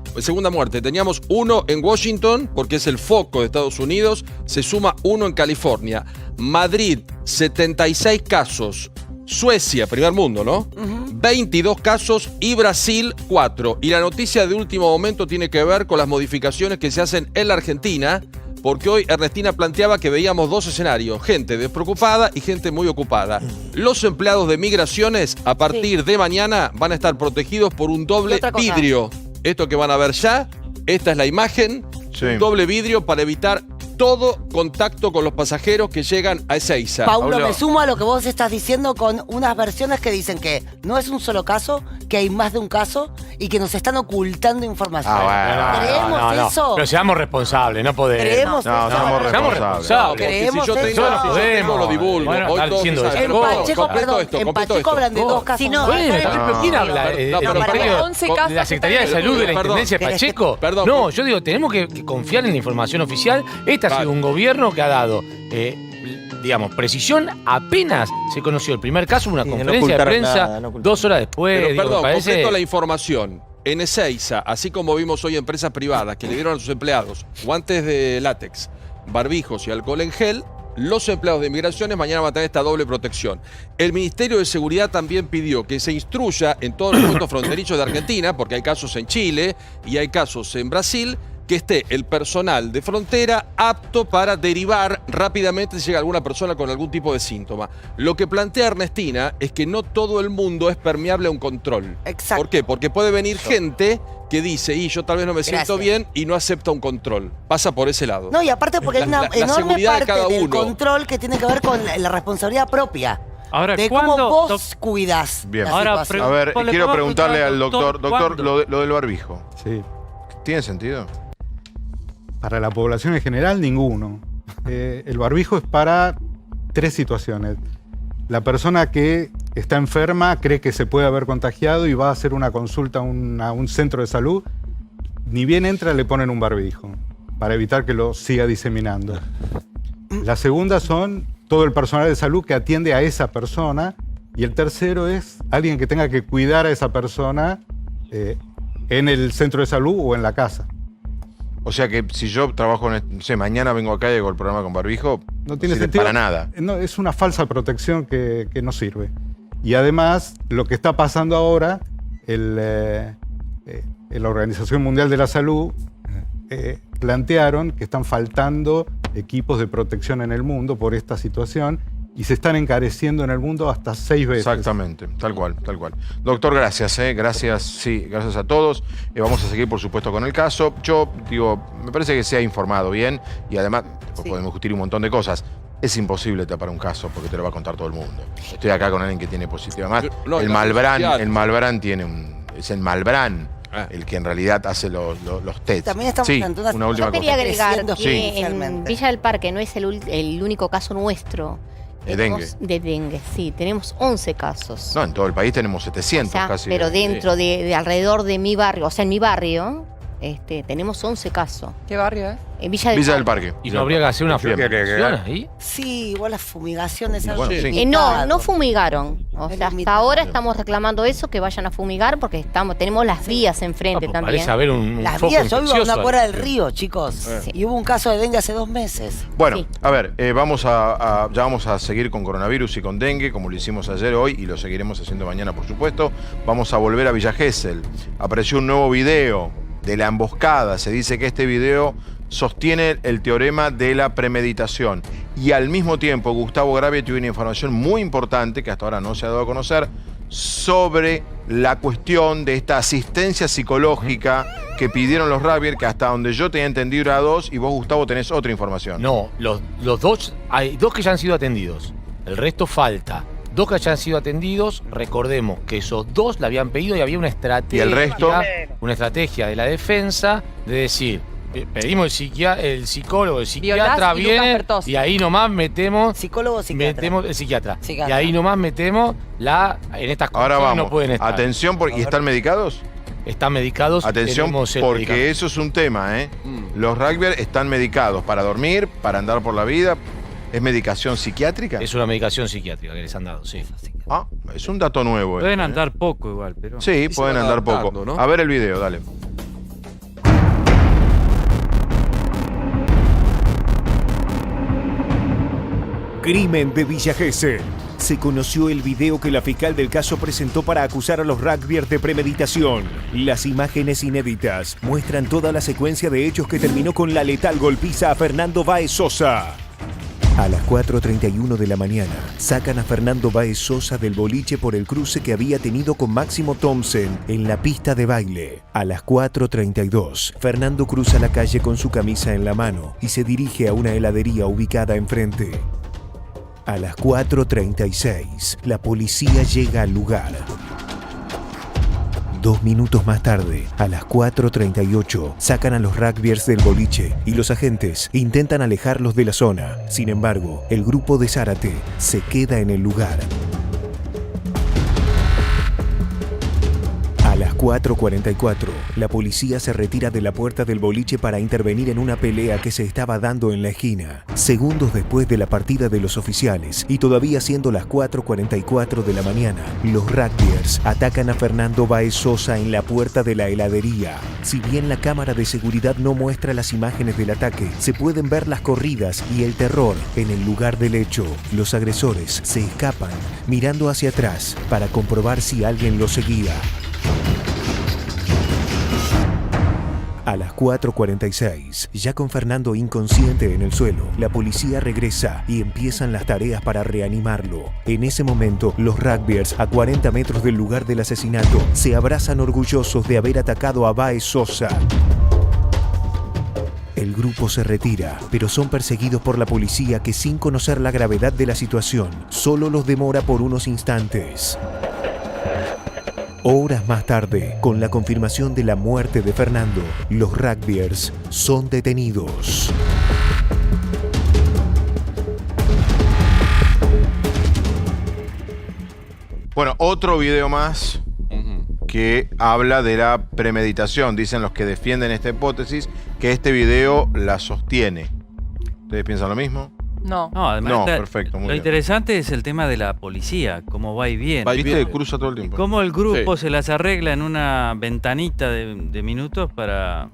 Teníamos 1 en Washington, porque es el foco de Estados Unidos. Se suma 1 en California. Madrid, 76 casos. Suecia, primer mundo, ¿no? 22 casos y Brasil, 4. Y la noticia de último momento tiene que ver con las modificaciones que se hacen en la Argentina, porque hoy Ernestina planteaba que veíamos 2 escenarios, gente despreocupada y gente muy ocupada. Los empleados de migraciones a partir de mañana van a estar protegidos por un doble vidrio. Esto que van a ver ya, esta es la imagen, un doble vidrio para evitar todo contacto con los pasajeros que llegan a Ezeiza. Paulo, me sumo a lo que vos estás diciendo con unas versiones que dicen que no es un solo caso, que hay más de un caso y que nos están ocultando información. ¿Creemos eso? Pero seamos responsables, no podemos. ¿Creemos eso? No, somos responsables. ¿Creemos si yo eso? tengo, lo divulgo. Bueno, Hoy está todos diciendo saben. eso. En Pacheco hablan de 2 casos. Bueno, pero ¿quién habla? ¿De la Secretaría de Salud de la Intendencia de Pacheco? No, yo digo, tenemos que confiar en la información oficial. Este ha sido un gobierno que ha dado, digamos, precisión. Apenas se conoció el primer caso, una conferencia de prensa, 2 horas después. Pero, digo, perdón, parece... completo la información. En Ezeiza, así como vimos hoy empresas privadas que le dieron a sus empleados guantes de látex, barbijos y alcohol en gel, los empleados de migraciones mañana van a tener esta doble protección. El Ministerio de Seguridad también pidió que se instruya en todos los puntos fronterizos de Argentina, porque hay casos en Chile y hay casos en Brasil, que esté el personal de frontera apto para derivar rápidamente si llega alguna persona con algún tipo de síntoma. Lo que plantea Ernestina es que no todo el mundo es permeable a un control. Exacto. ¿Por qué? Porque puede venir gente que dice, y yo tal vez no me siento bien, y no acepta un control. Pasa por ese lado. No, y aparte porque hay una enorme seguridad de parte cada del uno. control que tiene que ver con la responsabilidad propia. Ahora, de cómo vos cuidás Bien. la Ahora, situación. a ver, quiero preguntarle al doctor, ¿cuándo? lo del barbijo. Sí. ¿Tiene sentido? Para la población en general, ninguno. El barbijo es para 3 situaciones. La persona que está enferma cree que se puede haber contagiado y va a hacer una consulta a un centro de salud. Ni bien entra, le ponen un barbijo para evitar que lo siga diseminando. La segunda son todo el personal de salud que atiende a esa persona. Y el tercero es alguien que tenga que cuidar a esa persona en el centro de salud o en la casa. O sea que si yo trabajo, no sé, mañana vengo acá y hago el programa con barbijo, no tiene sirve sentido para nada. No, es una falsa protección que no sirve. Y además, lo que está pasando ahora, la Organización Mundial de la Salud plantearon que están faltando equipos de protección en el mundo por esta situación y se están encareciendo en el mundo hasta 6 veces. Exactamente, tal cual, tal cual. Doctor, gracias, gracias a todos. Vamos a seguir, por supuesto, con el caso. Yo digo, me parece que se ha informado bien y además podemos discutir un montón de cosas. Es imposible tapar un caso porque te lo va a contar todo el mundo. Estoy acá con alguien que tiene positivo. Además, No, el Malbrán tiene es el Malbrán el que en realidad hace los tests. También estamos ante una Yo quería agregar que Sí. en Villa del Parque no es el único caso nuestro. De dengue. De dengue, sí. Tenemos 11 casos. No, en todo el país tenemos 700 O sea, casi. pero dentro de alrededor de mi barrio, o sea, en mi barrio, tenemos 11 casos. ¿Qué barrio es? En Villa del Parque. ¿Y no habría que hacer una Bien. fumigación ahí? Sí, igual las fumigaciones. Bueno, sí. No fumigaron. O sea, hasta ahora estamos reclamando eso, que vayan a fumigar, porque tenemos las vías enfrente también. Parece haber un Las foco vías, yo vivo a una infeccioso cuadra ahí. del río, chicos. Y hubo un caso de dengue hace 2 meses. Bueno, a ver, ya vamos a seguir con coronavirus y con dengue, como lo hicimos ayer, hoy, y lo seguiremos haciendo mañana, por supuesto. Vamos a volver a Villa Gesell. Apareció un nuevo video de la emboscada. Se dice que este video sostiene el teorema de la premeditación. Y al mismo tiempo, Gustavo Gravia tiene una información muy importante que hasta ahora no se ha dado a conocer sobre la cuestión de esta asistencia psicológica que pidieron los Ravier, que hasta donde yo tenía entendido era 2, y vos, Gustavo, tenés otra información. No, los 2, hay 2 que ya han sido atendidos. El resto falta. 2 que ya han sido atendidos, recordemos que esos 2 la habían pedido y había una estrategia. ¿Y el resto? Una estrategia de la defensa de decir, pedimos el psicólogo, el psiquiatra Violás y viene Lucas Bertossi. y ahí nomás metemos. Psicólogo, psiquiatra. Metemos el psiquiatra. Psiquiatra. Y ahí nomás metemos en estas cosas. Ahora vamos. No pueden estar. Atención, ¿y están medicados? Están medicados. Atención, tenemos el porque medicamento. eso es un tema, ¿eh? Los Ravier están medicados para dormir, para andar por la vida. ¿Es medicación psiquiátrica? Es una medicación psiquiátrica que les han dado, sí. Ah, es un dato nuevo. Pueden este, andar poco igual, pero... Sí, pueden van andar adaptando, poco. ¿no? A ver el video, dale. Crimen de Villa Gesell. Se conoció el video que la fiscal del caso presentó para acusar a los rugbyers de premeditación. Las imágenes inéditas muestran toda la secuencia de hechos que terminó con la letal golpiza a Fernando Báez Sosa. A las 4:31 de la mañana, sacan a Fernando Báez Sosa del boliche por el cruce que había tenido con Máximo Thompson en la pista de baile. A las 4:32, Fernando cruza la calle con su camisa en la mano y se dirige a una heladería ubicada enfrente. A las 4:36, la policía llega al lugar. 2 minutos más tarde, a las 4:38, sacan a los rugbyers del boliche y los agentes intentan alejarlos de la zona. Sin embargo, el grupo de Zárate se queda en el lugar. A las 4:44, la policía se retira de la puerta del boliche para intervenir en una pelea que se estaba dando en la esquina. Segundos después de la partida de los oficiales, y todavía siendo las 4:44 de la mañana, los rugbyers atacan a Fernando Báez Sosa en la puerta de la heladería. Si bien la cámara de seguridad no muestra las imágenes del ataque, se pueden ver las corridas y el terror en el lugar del hecho. Los agresores se escapan, mirando hacia atrás para comprobar si alguien los seguía. A las 4:46, ya con Fernando inconsciente en el suelo, la policía regresa y empiezan las tareas para reanimarlo. En ese momento, los rugbyers, a 40 metros del lugar del asesinato, se abrazan orgullosos de haber atacado a Báez Sosa. El grupo se retira, pero son perseguidos por la policía que, sin conocer la gravedad de la situación, solo los demora por unos instantes. Horas más tarde, con la confirmación de la muerte de Fernando, los rugbyers son detenidos. Bueno, otro video más que habla de la premeditación. Dicen los que defienden esta hipótesis que este video la sostiene. ¿Ustedes piensan lo mismo? No. No, además No, está- perfecto, muy lo bien. interesante es el tema de la policía, cómo va y viene. Va y ¿Viste? Viene. Cruza todo el tiempo. Cómo el grupo Sí. se las arregla en una ventanita de minutos para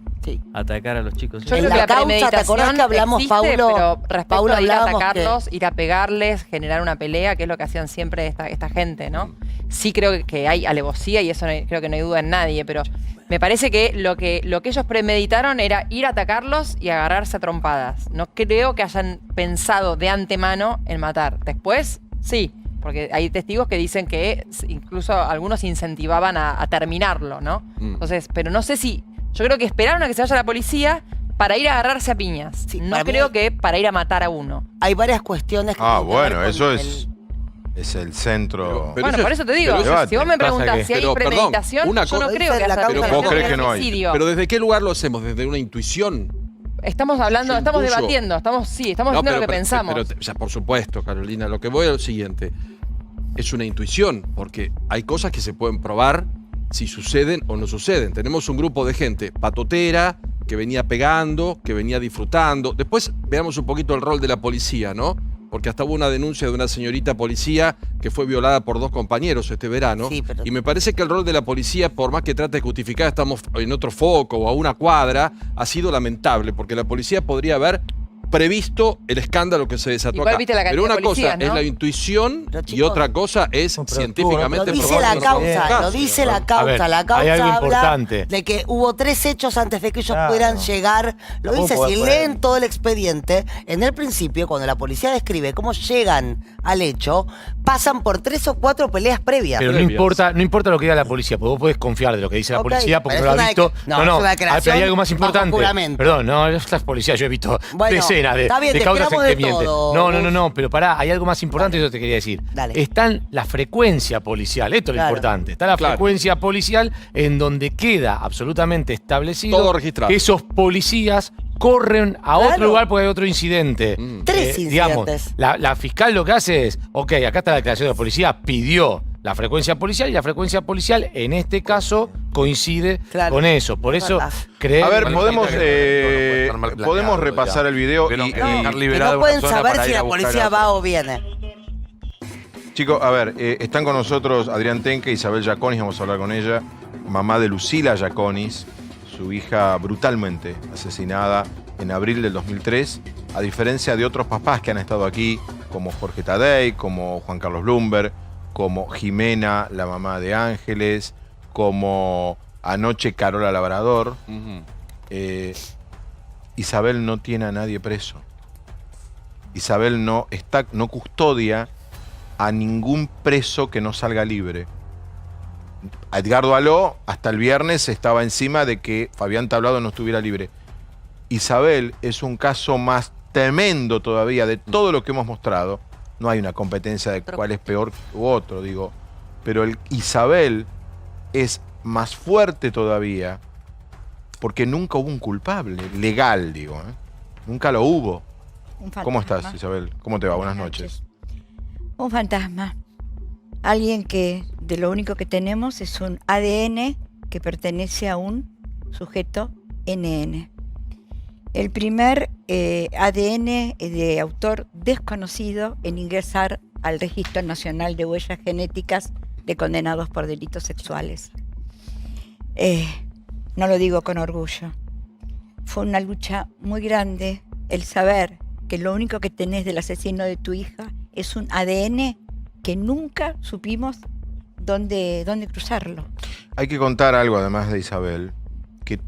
atacar a los chicos. Yo creo que la premeditación existe, pero respecto Paulo, a ir a hablábamos atacarlos, ir a pegarles, generar una pelea, que es lo que hacían siempre esta gente, ¿no? Sí creo que hay alevosía y eso creo que no hay duda en nadie, pero me parece que lo que ellos premeditaron era ir a atacarlos y agarrarse a trompadas. No creo que hayan pensado de antemano en matar. Después, sí, porque hay testigos que dicen que incluso algunos incentivaban a terminarlo, ¿no? Entonces, pero no sé si... Yo creo que esperaron a que se vaya la policía para ir a agarrarse a piñas. No para creo mí- que para ir a matar a uno. Hay varias cuestiones que Ah, tienen que ver bueno, con eso el- es el centro. Bueno, por eso te digo, si vos me preguntás si hay premeditación, yo no creo que haya Pero vos crees que no hay. homicidio. Pero ¿desde qué lugar lo hacemos? ¿Desde una intuición? Estamos hablando, Yo estamos intuyo. debatiendo, estamos diciendo lo que pensamos. Pero, ya, por supuesto, Carolina, lo que voy a lo siguiente. Es una intuición, porque hay cosas que se pueden probar si suceden o no suceden. Tenemos un grupo de gente patotera, que venía pegando, que venía disfrutando. Después veamos un poquito el rol de la policía, ¿no? Porque hasta hubo una denuncia de una señorita policía que fue violada por 2 compañeros este verano. Y me parece que el rol de la policía, por más que trate de justificar, estamos en otro foco o a una cuadra, ha sido lamentable, porque la policía podría haber previsto el escándalo que se desató Igual acá. viste la cantidad Pero una de policías, cosa ¿no? es la intuición y chicos, otra cosa es científicamente Lo dice probado la que no son causa, casos, lo dice ¿no? la causa. A ver, La hay causa algo habla importante. de que hubo 3 hechos antes de que ellos Claro. pudieran llegar. Lo ¿Cómo dice, si poder- leen todo el expediente, en el principio, cuando la policía describe cómo llegan al hecho, pasan por 3 o 4 peleas previas. Pero no importa lo que diga la policía, porque vos podés confiar de lo que dice la Ok, policía porque pero no es lo has una visto. no, es una declaración pero hay algo más bajo importante. juramento. Perdón, no, las policías, yo he visto Bueno, decenas está bien, de te causas esperamos en de que mienten. todo. No, pero pará, hay algo más importante y eso te quería decir. Dale. Está la frecuencia policial, esto es lo Claro. importante. Está la frecuencia policial en donde queda absolutamente establecido Todo registrado. que esos policías corren a Claro. otro lugar porque hay otro incidente. 3 Digamos, incidentes. la fiscal lo que hace es, ok, acá está la declaración de la policía, pidió la frecuencia policial y la frecuencia policial en este caso coincide Claro. con eso. Por eso creo... A ver, Bueno, podemos, no puede estar mal planeado, podemos repasar ya. el video Tuvieron y, que dejar Que liberada no una pueden zona saber para si ir a la buscar policía a va o viene. chicos, a ver, están con nosotros Adrián Tenque, Isabel Yaconis, vamos a hablar con ella, mamá de Lucila Yaconis, su hija brutalmente asesinada en abril del 2003, a diferencia de otros papás que han estado aquí, como Jorge Tadei, como Juan Carlos Blumberg, como Jimena, la mamá de Ángeles, como anoche Carola Labrador. Isabel no tiene a nadie preso. Isabel no custodia a ningún preso que no salga libre. Edgardo Aló hasta el viernes estaba encima de que Fabián Tablado no estuviera libre. Isabel es un caso más tremendo todavía de todo lo que hemos mostrado. No hay una competencia de cuál es peor u otro, digo. Pero Isabel es más fuerte todavía porque nunca hubo un culpable, legal, digo. Nunca lo hubo. ¿Cómo estás, Isabel? ¿Cómo te va? Buenas noches. Un fantasma. Alguien que de lo único que tenemos es un ADN que pertenece a un sujeto NN. El primer ADN de autor desconocido en ingresar al Registro Nacional de Huellas Genéticas de condenados por delitos sexuales. No lo digo con orgullo. Fue una lucha muy grande el saber que lo único que tenés del asesino de tu hija es un ADN que nunca supimos dónde cruzarlo. Hay que contar algo, además de Isabel, que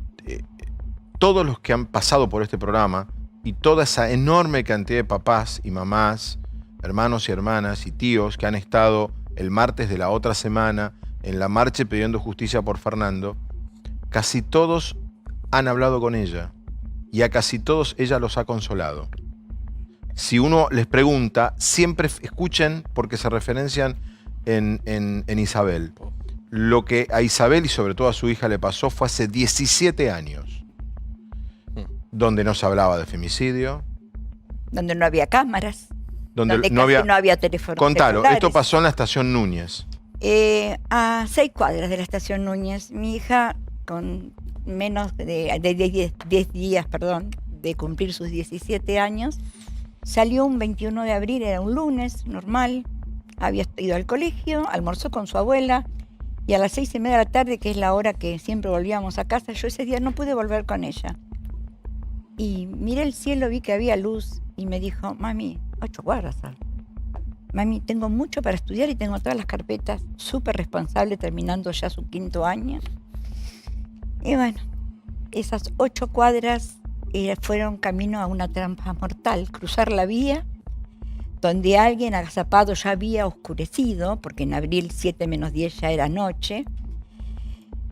todos los que han pasado por este programa y toda esa enorme cantidad de papás y mamás, hermanos y hermanas y tíos que han estado el martes de la otra semana en la marcha pidiendo justicia por Fernando, casi todos han hablado con ella y a casi todos ella los ha consolado. Si uno les pregunta, siempre escuchen porque se referencian en Isabel. Lo que a Isabel y sobre todo a su hija le pasó fue hace 17 años, donde no se hablaba de femicidio. Donde no había cámaras. Donde no no había teléfonos Contalo, celulares. esto pasó en la estación Núñez. A 6 cuadras de la estación Núñez. Mi hija, con menos de 10 días de cumplir sus 17 años, salió un 21 de abril, era un lunes, normal. Había ido al colegio, almorzó con su abuela y a las 6:30 de la tarde, que es la hora que siempre volvíamos a casa, yo ese día no pude volver con ella. Y miré el cielo, vi que había luz y me dijo, mami, 8 cuadras. Mami, tengo mucho para estudiar y tengo todas las carpetas, súper responsable, terminando ya su 5º año. Y bueno, esas 8 cuadras fueron camino a una trampa mortal, cruzar la vía, donde alguien agazapado ya había oscurecido, porque en abril 7:10 ya era noche,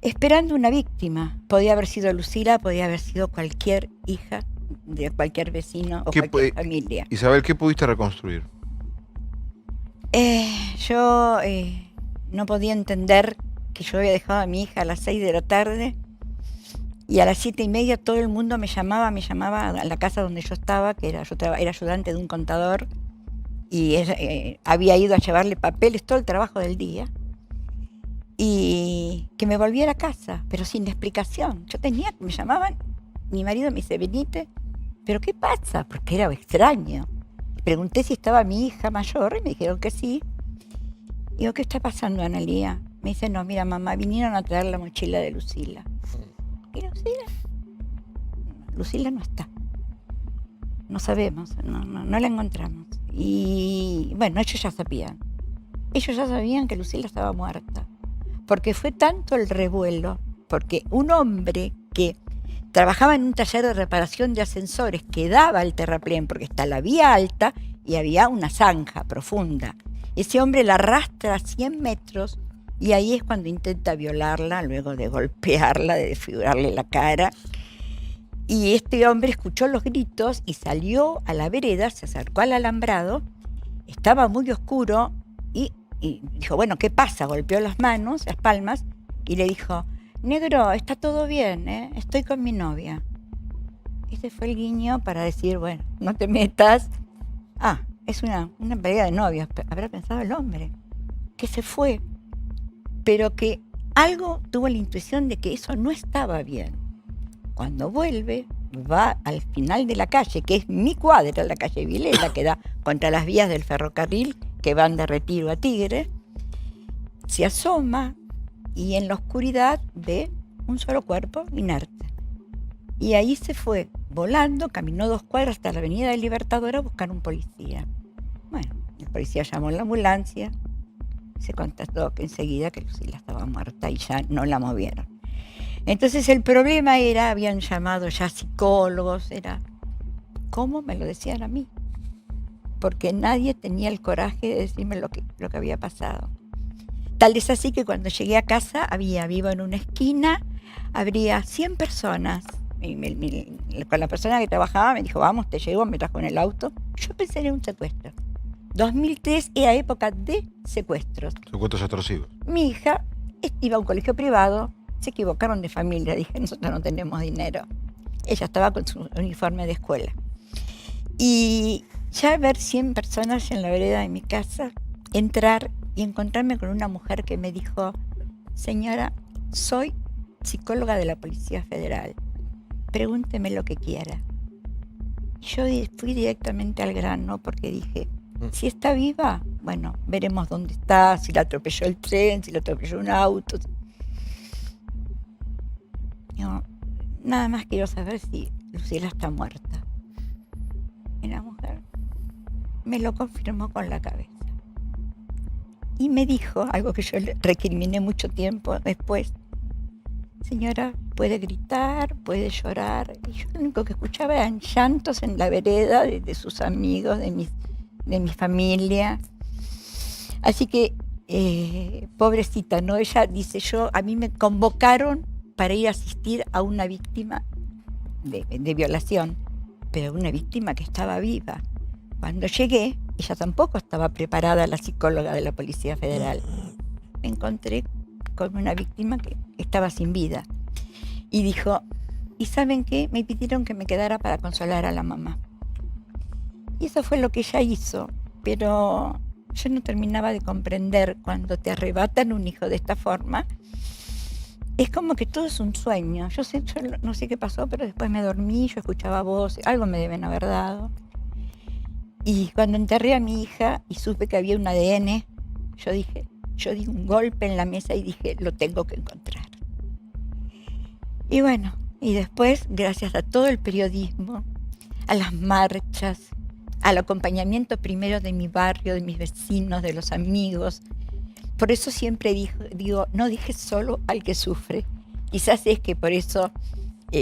esperando una víctima. Podía haber sido Lucila, podía haber sido cualquier hija de cualquier vecino o cualquier familia. Isabel, ¿qué pudiste reconstruir? Yo no podía entender que yo había dejado a mi hija a las 6 de la tarde y a las 7:30 todo el mundo me llamaba a la casa donde yo estaba, que era ayudante de un contador y había ido a llevarle papeles, todo el trabajo del día, y que me volviera a casa, pero sin explicación. Me llamaban, mi marido me dice, venite, pero ¿qué pasa? Porque era extraño. Pregunté si estaba mi hija mayor y me dijeron que sí. Digo, ¿qué está pasando, Analía? Me dice, no, mira, mamá, vinieron a traer la mochila de Lucila. ¿Y Lucila? Lucila no está. No sabemos, no la encontramos. Y bueno, ellos ya sabían. Ellos ya sabían que Lucila estaba muerta. Porque fue tanto el revuelo, porque un hombre que trabajaba en un taller de reparación de ascensores que daba al terraplén, porque está la vía alta y había una zanja profunda. Ese hombre la arrastra a 100 metros y ahí es cuando intenta violarla, luego de golpearla, de desfigurarle la cara. Y este hombre escuchó los gritos y salió a la vereda, se acercó al alambrado, estaba muy oscuro y dijo, bueno, ¿qué pasa? Golpeó las manos, las palmas y le dijo, negro, está todo bien, estoy con mi novia. Ese fue el guiño para decir, bueno, no te metas. Es una pelea de novios, habrá pensado el hombre, que se fue, pero que algo tuvo la intuición de que eso no estaba bien. Cuando vuelve, va al final de la calle, que es mi cuadra, la calle Vilela, que da contra las vías del ferrocarril que van de Retiro a Tigre, se asoma y en la oscuridad ve un solo cuerpo inerte. Y ahí se fue volando, caminó 2 cuadras hasta la avenida del Libertador a buscar un policía. Bueno, el policía llamó a la ambulancia, se constató que enseguida que Lucila estaba muerta y ya no la movieron. Entonces el problema era, habían llamado ya psicólogos, era cómo me lo decían a mí, porque nadie tenía el coraje de decirme lo que había pasado. Tal es así que cuando llegué a casa, vivo en una esquina, habría 100 personas. Con la persona que trabajaba me dijo, vamos, te llevo, me trajo en el auto. Yo pensé en un secuestro. 2003 era época de secuestros. Secuestros extorsivos. Mi hija iba a un colegio privado, se equivocaron de familia, dije, nosotros no tenemos dinero. Ella estaba con su uniforme de escuela. Y ya ver 100 personas en la vereda de mi casa, entrar y encontrarme con una mujer que me dijo, señora, soy psicóloga de la Policía Federal, pregúnteme lo que quiera. Y yo fui directamente al grano porque dije, si está viva, bueno, veremos dónde está, si la atropelló el tren, si la atropelló un auto. Yo, nada más quiero saber si Lucila está muerta. Y la mujer me lo confirmó con la cabeza. Y me dijo, algo que yo le recriminé mucho tiempo después, señora, puede gritar, puede llorar. Y yo lo único que escuchaba eran llantos en la vereda de sus amigos, de mi familia. Así que, pobrecita, ¿no? Ella dice, a mí me convocaron para ir a asistir a una víctima de violación, pero una víctima que estaba viva. Cuando llegué, ella tampoco estaba preparada, la psicóloga de la Policía Federal. Me encontré con una víctima que estaba sin vida. Y dijo, ¿y saben qué? Me pidieron que me quedara para consolar a la mamá. Y eso fue lo que ella hizo, pero yo no terminaba de comprender cuando te arrebatan un hijo de esta forma. Es como que todo es un sueño. Yo no sé qué pasó, pero después me dormí, yo escuchaba voces, algo me deben haber dado. Y cuando enterré a mi hija y supe que había un ADN, yo di un golpe en la mesa y dije, lo tengo que encontrar. Y bueno, y después, gracias a todo el periodismo, a las marchas, al acompañamiento primero de mi barrio, de mis vecinos, de los amigos. Por eso siempre digo, no dejes solo al que sufre. Quizás es que por eso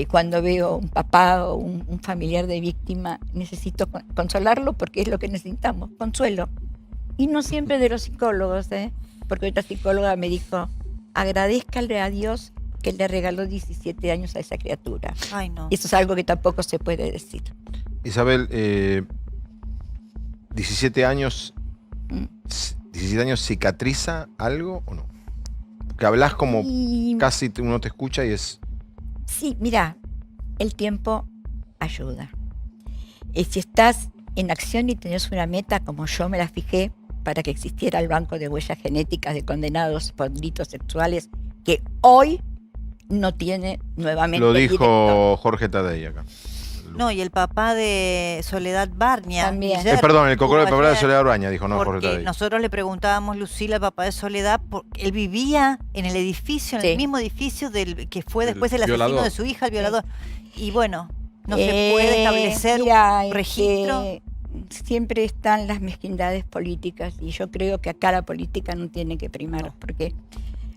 cuando veo un papá o un familiar de víctima, necesito consolarlo porque es lo que necesitamos, consuelo. Y no siempre de los psicólogos, porque otra psicóloga me dijo, agradézcale a Dios que le regaló 17 años a esa criatura. Ay, no. Y eso es algo que tampoco se puede decir. Isabel, 17 años, ¿cicatriza algo o no? Porque hablas como casi uno te escucha y es... Sí, mira, el tiempo ayuda. Si estás en acción y tenés una meta como yo me la fijé para que existiera el banco de huellas genéticas de condenados por delitos sexuales, que hoy no tiene nuevamente... Lo dijo Jorge Tadei acá. No, y el papá de Soledad Barña. También. Perdón, el papá de Soledad Barña dijo, no Jorge Tadei. Nosotros le preguntábamos, Lucila, al papá de Soledad, porque él vivía en el edificio, en el mismo edificio que fue después el asesino de su hija, el violador. Y bueno, no se puede establecer un registro. Siempre están las mezquindades políticas y yo creo que acá la política no tiene que primar, porque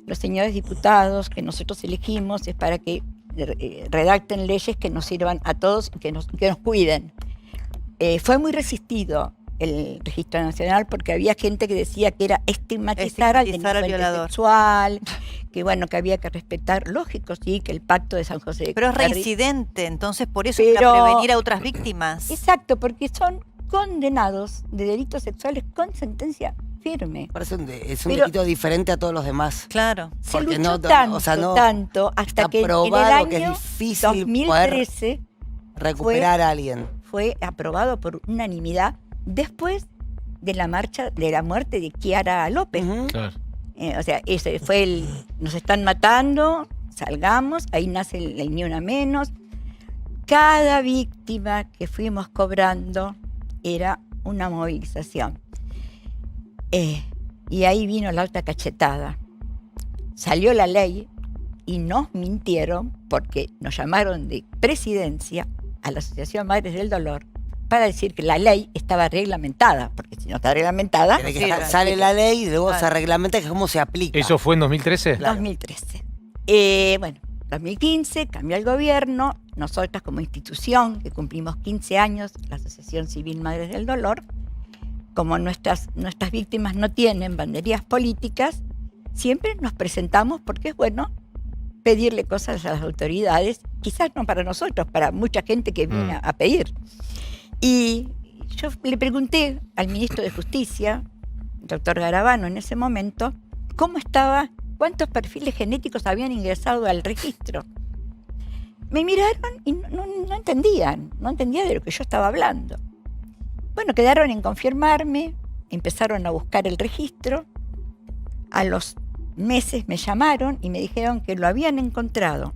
los señores diputados que nosotros elegimos es para que redacten leyes que nos sirvan a todos y que nos cuiden. Fue muy resistido el registro nacional porque había gente que decía que era estigmatizar al delincuente sexual, que bueno, que había que respetar, lógico, sí, que el pacto de San José. Pero es reincidente, entonces por eso es para prevenir a otras víctimas. Exacto, porque son condenados de delitos sexuales con sentencia firme. Es un delito diferente a todos los demás. Claro. Se luchó tanto hasta que en el año que es difícil 2013 recuperar a alguien. Fue aprobado por unanimidad después de la marcha de la muerte de Kiara López. Claro. O sea, ese fue nos están matando, salgamos, ahí nace el Ni Una Menos. Cada víctima que fuimos cobrando era una movilización. Y ahí vino la alta cachetada. Salió la ley y nos mintieron porque nos llamaron de presidencia a la Asociación Madres del Dolor para decir que la ley estaba reglamentada, porque si no está reglamentada... Sale la ley y luego se reglamenta que cómo se aplica. ¿Eso fue en 2013? 2013. Bueno, 2015 cambió el gobierno, nosotras como institución, que cumplimos 15 años, la Asociación Civil Madres del Dolor, como nuestras víctimas no tienen banderías políticas, siempre nos presentamos porque es bueno pedirle cosas a las autoridades, quizás no para nosotros, para mucha gente que viene a pedir. Y yo le pregunté al ministro de Justicia, el doctor Garabano, en ese momento, cómo estaba, cuántos perfiles genéticos habían ingresado al registro. Me miraron y no entendían de lo que yo estaba hablando. Bueno, quedaron en confirmarme, empezaron a buscar el registro. A los meses me llamaron y me dijeron que lo habían encontrado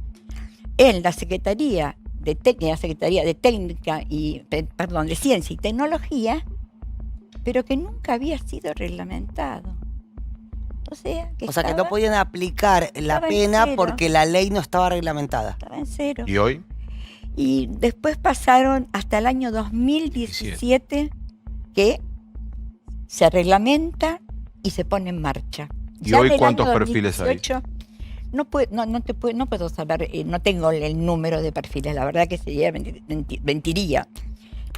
en la Secretaría de Ciencia y Tecnología, pero que nunca había sido reglamentado. O sea, que no podían aplicar la pena porque la ley no estaba reglamentada. Estaba en cero. ¿Y hoy? Y después pasaron hasta el año 2017 que se reglamenta y se pone en marcha. ¿Y hoy cuántos perfiles hay? No puedo saber, no tengo el número de perfiles, la verdad que sería mentiría.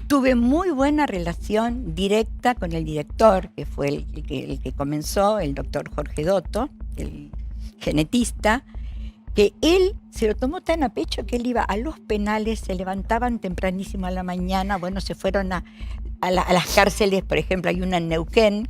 Tuve muy buena relación directa con el director, que fue el que comenzó, el doctor Jorge Dotto, el genetista, que él se lo tomó tan a pecho que él iba a los penales, se levantaban tempranísimo a la mañana, bueno, se fueron a las cárceles, por ejemplo, hay una en Neuquén,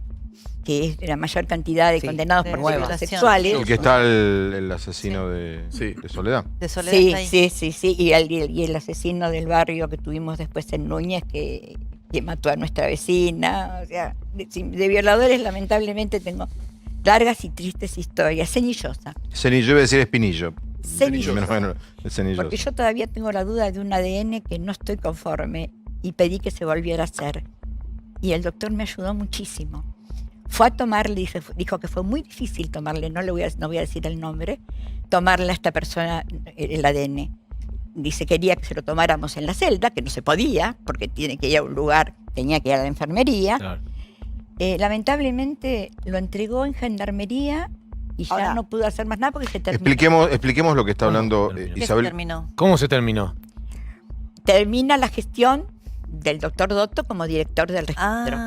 que es la mayor cantidad de condenados por delitos sexuales. El que está el asesino de Soledad. De Soledad. Sí. Y el asesino del barrio que tuvimos después en Núñez, que mató a nuestra vecina. O sea, de violadores lamentablemente tengo largas y tristes historias. Cenillosa. Yo iba a decir Espinillo. Cenillosa. Porque yo todavía tengo la duda de un ADN que no estoy conforme y pedí que se volviera a hacer. Y el doctor me ayudó muchísimo. Fue a tomarle, dijo que fue muy difícil tomarle, no voy a decir el nombre, tomarle a esta persona el ADN. Dice, quería que se lo tomáramos en la celda, que no se podía, porque tiene que ir a un lugar, tenía que ir a la enfermería. Claro. Lamentablemente lo entregó en gendarmería y ya no pudo hacer más nada porque se terminó. Expliquemos lo que está hablando Isabel. Terminó? ¿Cómo se terminó? Termina la gestión del doctor Dotto como director del registro.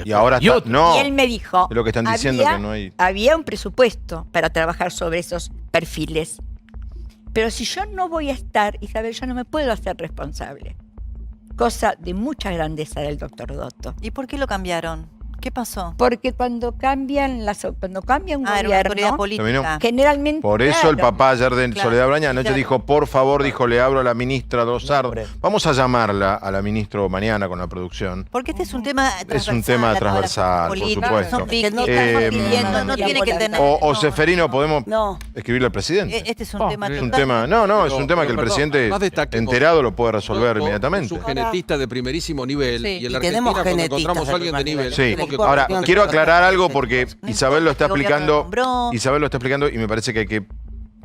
Y ahora y él me dijo, es lo que están diciendo que no hay. Había un presupuesto para trabajar sobre esos perfiles. Pero si yo no voy a estar, Isabel, yo no me puedo hacer responsable. Cosa de mucha grandeza del doctor Dotto. ¿Y por qué lo cambiaron? ¿Qué pasó? Porque cuando cambia un gobierno, era una autoridad política. Generalmente. Por eso el papá ayer de Soledad Braña anoche dijo, por favor, dijo, le hablo a la ministra Dosardo. Vamos a llamarla a la ministra mañana con la producción. Porque este es un tema transversal. Es un tema transversal, por supuesto. No tiene que tener. O Seferino, podemos escribirle al presidente. Este es un tema. Es un tema que el presidente enterado lo puede resolver inmediatamente. Es un genetista de primerísimo nivel. Sí. Y en la tenemos Argentina, cuando encontramos a alguien de nivel. Sí. Ahora, quiero aclarar algo porque Isabel lo está explicando. Isabel lo está explicando y me parece que hay que.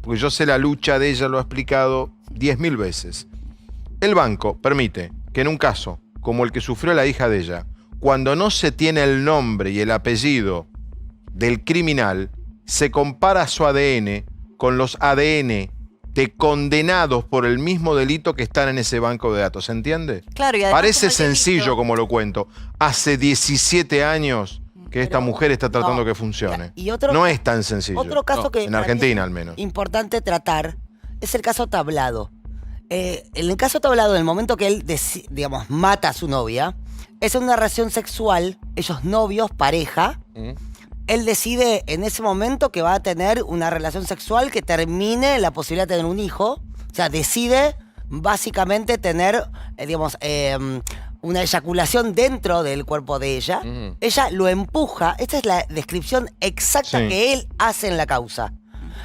Porque yo sé la lucha de ella, lo ha explicado 10.000 veces. El banco permite que en un caso como el que sufrió la hija de ella, cuando no se tiene el nombre y el apellido del criminal, se compara su ADN con los ADN de condenados por el mismo delito que están en ese banco de datos, ¿se entiende? Claro, y además, parece sencillo como lo cuento. Hace 17 años que esta mujer está tratando que funcione. No es tan sencillo. Otro caso que en Argentina al menos. Importante tratar es el caso Tablado. En el caso Tablado, en el momento que él, mata a su novia, es una relación sexual, ellos novios, pareja. Él decide en ese momento que va a tener una relación sexual que termine la posibilidad de tener un hijo. O sea, decide básicamente tener, una eyaculación dentro del cuerpo de ella. Ella lo empuja. Esta es la descripción exacta que él hace en la causa.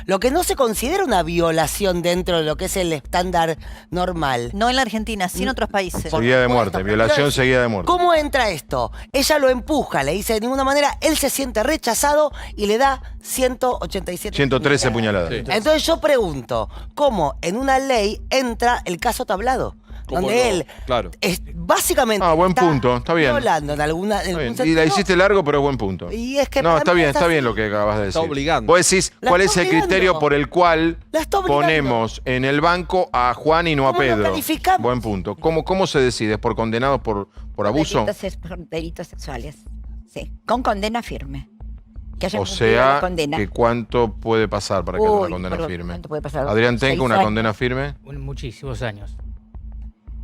Lo que no se considera una violación dentro de lo que es el estándar normal. No en la Argentina, sí en otros países. Seguida de muerte, violación seguida de muerte. ¿Cómo entra esto? Ella lo empuja, le dice de ninguna manera, él se siente rechazado y le da 187 113 puñaladas. Entonces yo pregunto, ¿cómo en una ley entra el caso tablado? Donde él es, básicamente buen punto, está bien. violando en alguna... Está bien. Y la hiciste largo, pero es buen punto. Y es que no, está bien, está bien lo que acabas de decir. Está obligando. Vos decís, La ¿cuál está es el criterio obligando. por el cual La está obligando. ponemos en el banco a Juan y no a ¿Cómo lo Pedro? calificamos? Buen punto. ¿Cómo se decide? ¿Por condenados por abuso? Por delitos sexuales. Sí, con condena firme. Que hayan O cumplido la sea, condena. que ¿cuánto puede pasar para que haya una condena firme? ¿Cuánto puede pasar? Adrián Tenco, 6 una años. condena firme. Muchísimos años.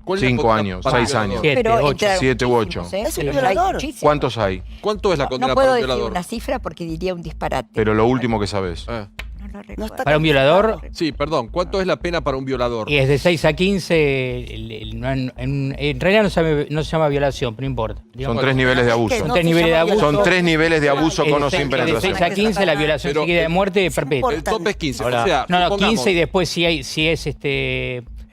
5 años, 6 años. 7, 8. 7 u 8. Es un violador. ¿Cuántos hay? ¿Cuánto es la No condena puedo para un decir violador? una cifra porque diría un disparate. Pero lo último que sabes. No lo recuerdo. Para un violador, Sí, perdón. ¿Cuánto es la pena para un violador? y es de 6 a 15, en realidad no se llama violación, pero no importa. Son 3 niveles de abuso. Son 3 niveles de abuso. Son 3 niveles de abuso con o sin De 6 penetración. a 15 la violación Pero seguida de muerte perpetua. El tope es 15. Ahora, o sea, no, supongamos- 15 y después si es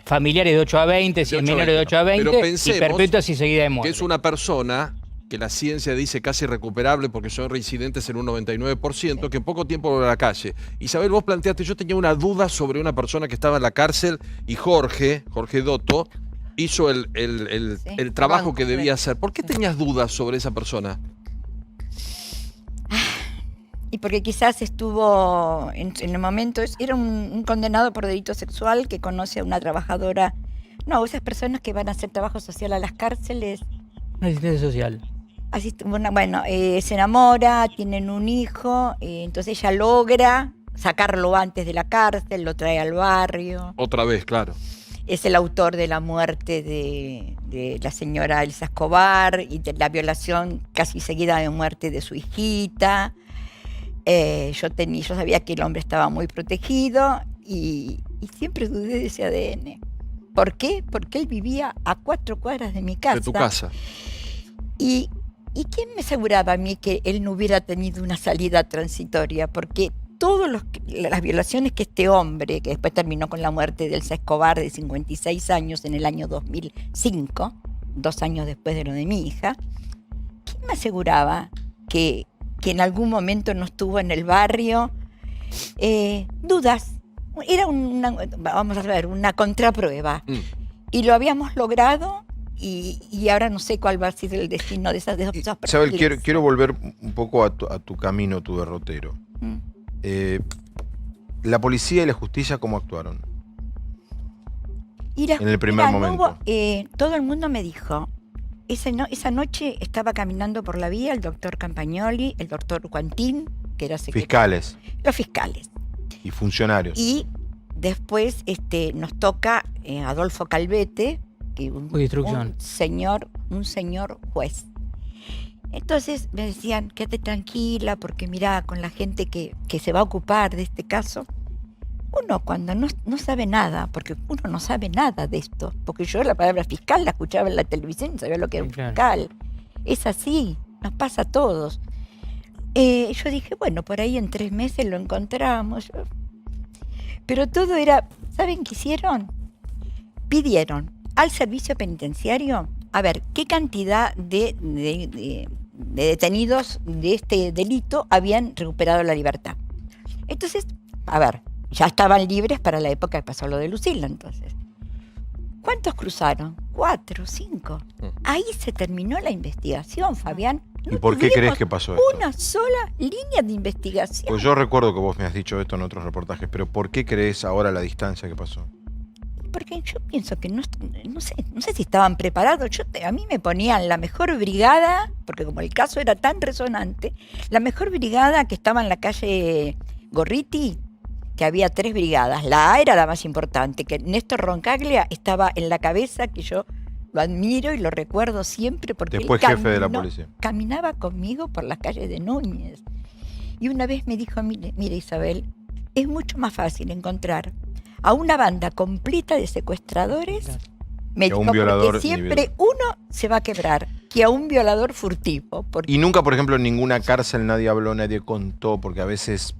familiares de 8 a 20, si es menores de 8 a 20, Pero y pensemos perpetua si seguida de que muerte. es una persona que la ciencia dice casi irrecuperable porque son reincidentes en un 99%, que en poco tiempo vuelve a la calle. Isabel, vos planteaste, yo tenía una duda sobre una persona que estaba en la cárcel y Jorge Dotto, hizo el trabajo que debía hacer. ¿Por qué tenías dudas sobre esa persona? Y porque quizás estuvo en el momento, era un condenado por delito sexual que conoce a una trabajadora. No, esas personas que van a hacer trabajo social a las cárceles. Una asistencia social. Se enamora, tienen un hijo, entonces ella logra sacarlo antes de la cárcel, lo trae al barrio. Otra vez, claro. Es el autor de la muerte de la señora Elsa Escobar y de la violación casi seguida de muerte de su hijita. Yo sabía que el hombre estaba muy protegido y siempre dudé de ese ADN. ¿Por qué? Porque él vivía a 4 cuadras de mi casa. De tu casa. ¿Y quién me aseguraba a mí que él no hubiera tenido una salida transitoria? Porque todas las violaciones que este hombre, que después terminó con la muerte de Elsa Escobar de 56 años en el año 2005, 2 años después de lo de mi hija, ¿quién me aseguraba que en algún momento no estuvo en el barrio? Dudas. Era una contraprueba. Y lo habíamos logrado y ahora no sé cuál va a ser el destino de esas dos personas. Isabel, quiero volver un poco a tu camino, tu derrotero. La policía y la justicia, ¿cómo actuaron? En el primer momento. Todo el mundo me dijo, esa noche estaba caminando por la vía el doctor Campagnoli, el doctor Guantín, que era secretario. Fiscales. Los fiscales. Y funcionarios. Y después nos toca Adolfo Calvete, que un señor juez. Entonces me decían, quédate tranquila, porque mirá, con la gente que se va a ocupar de este caso, uno cuando no sabe nada, porque uno no sabe nada de esto, porque yo la palabra fiscal la escuchaba en la televisión y sabía lo que era un fiscal. Es así, nos pasa a todos. Yo dije, bueno, por ahí en 3 meses lo encontramos. Pero todo era, ¿saben qué hicieron? Pidieron al servicio penitenciario a ver qué cantidad de detenidos de este delito habían recuperado la libertad. Entonces, a ver, ya estaban libres para la época que pasó lo de Lucila, entonces. ¿Cuántos cruzaron? 4, 5. Ahí se terminó la investigación, Fabián. ¿Y por qué crees que pasó esto? Una sola línea de investigación. Pues yo recuerdo que vos me has dicho esto en otros reportajes, pero ¿por qué crees ahora la distancia que pasó? Porque yo pienso que no sé si estaban preparados. A mí me ponían la mejor brigada, porque como el caso era tan resonante, la mejor brigada que estaba en la calle Gorriti, que había 3 brigadas. La A era la más importante, que Néstor Roncaglia estaba en la cabeza, que yo lo admiro y lo recuerdo siempre porque Después jefe de la policía. Caminaba conmigo por las calles de Núñez. Y una vez me dijo, mire Isabel, es mucho más fácil encontrar a una banda completa de secuestradores Me Que a un dijo, violador porque siempre uno se va a quebrar, que a un violador furtivo. Porque Y nunca, por ejemplo, en ninguna cárcel nadie habló, nadie contó, porque a veces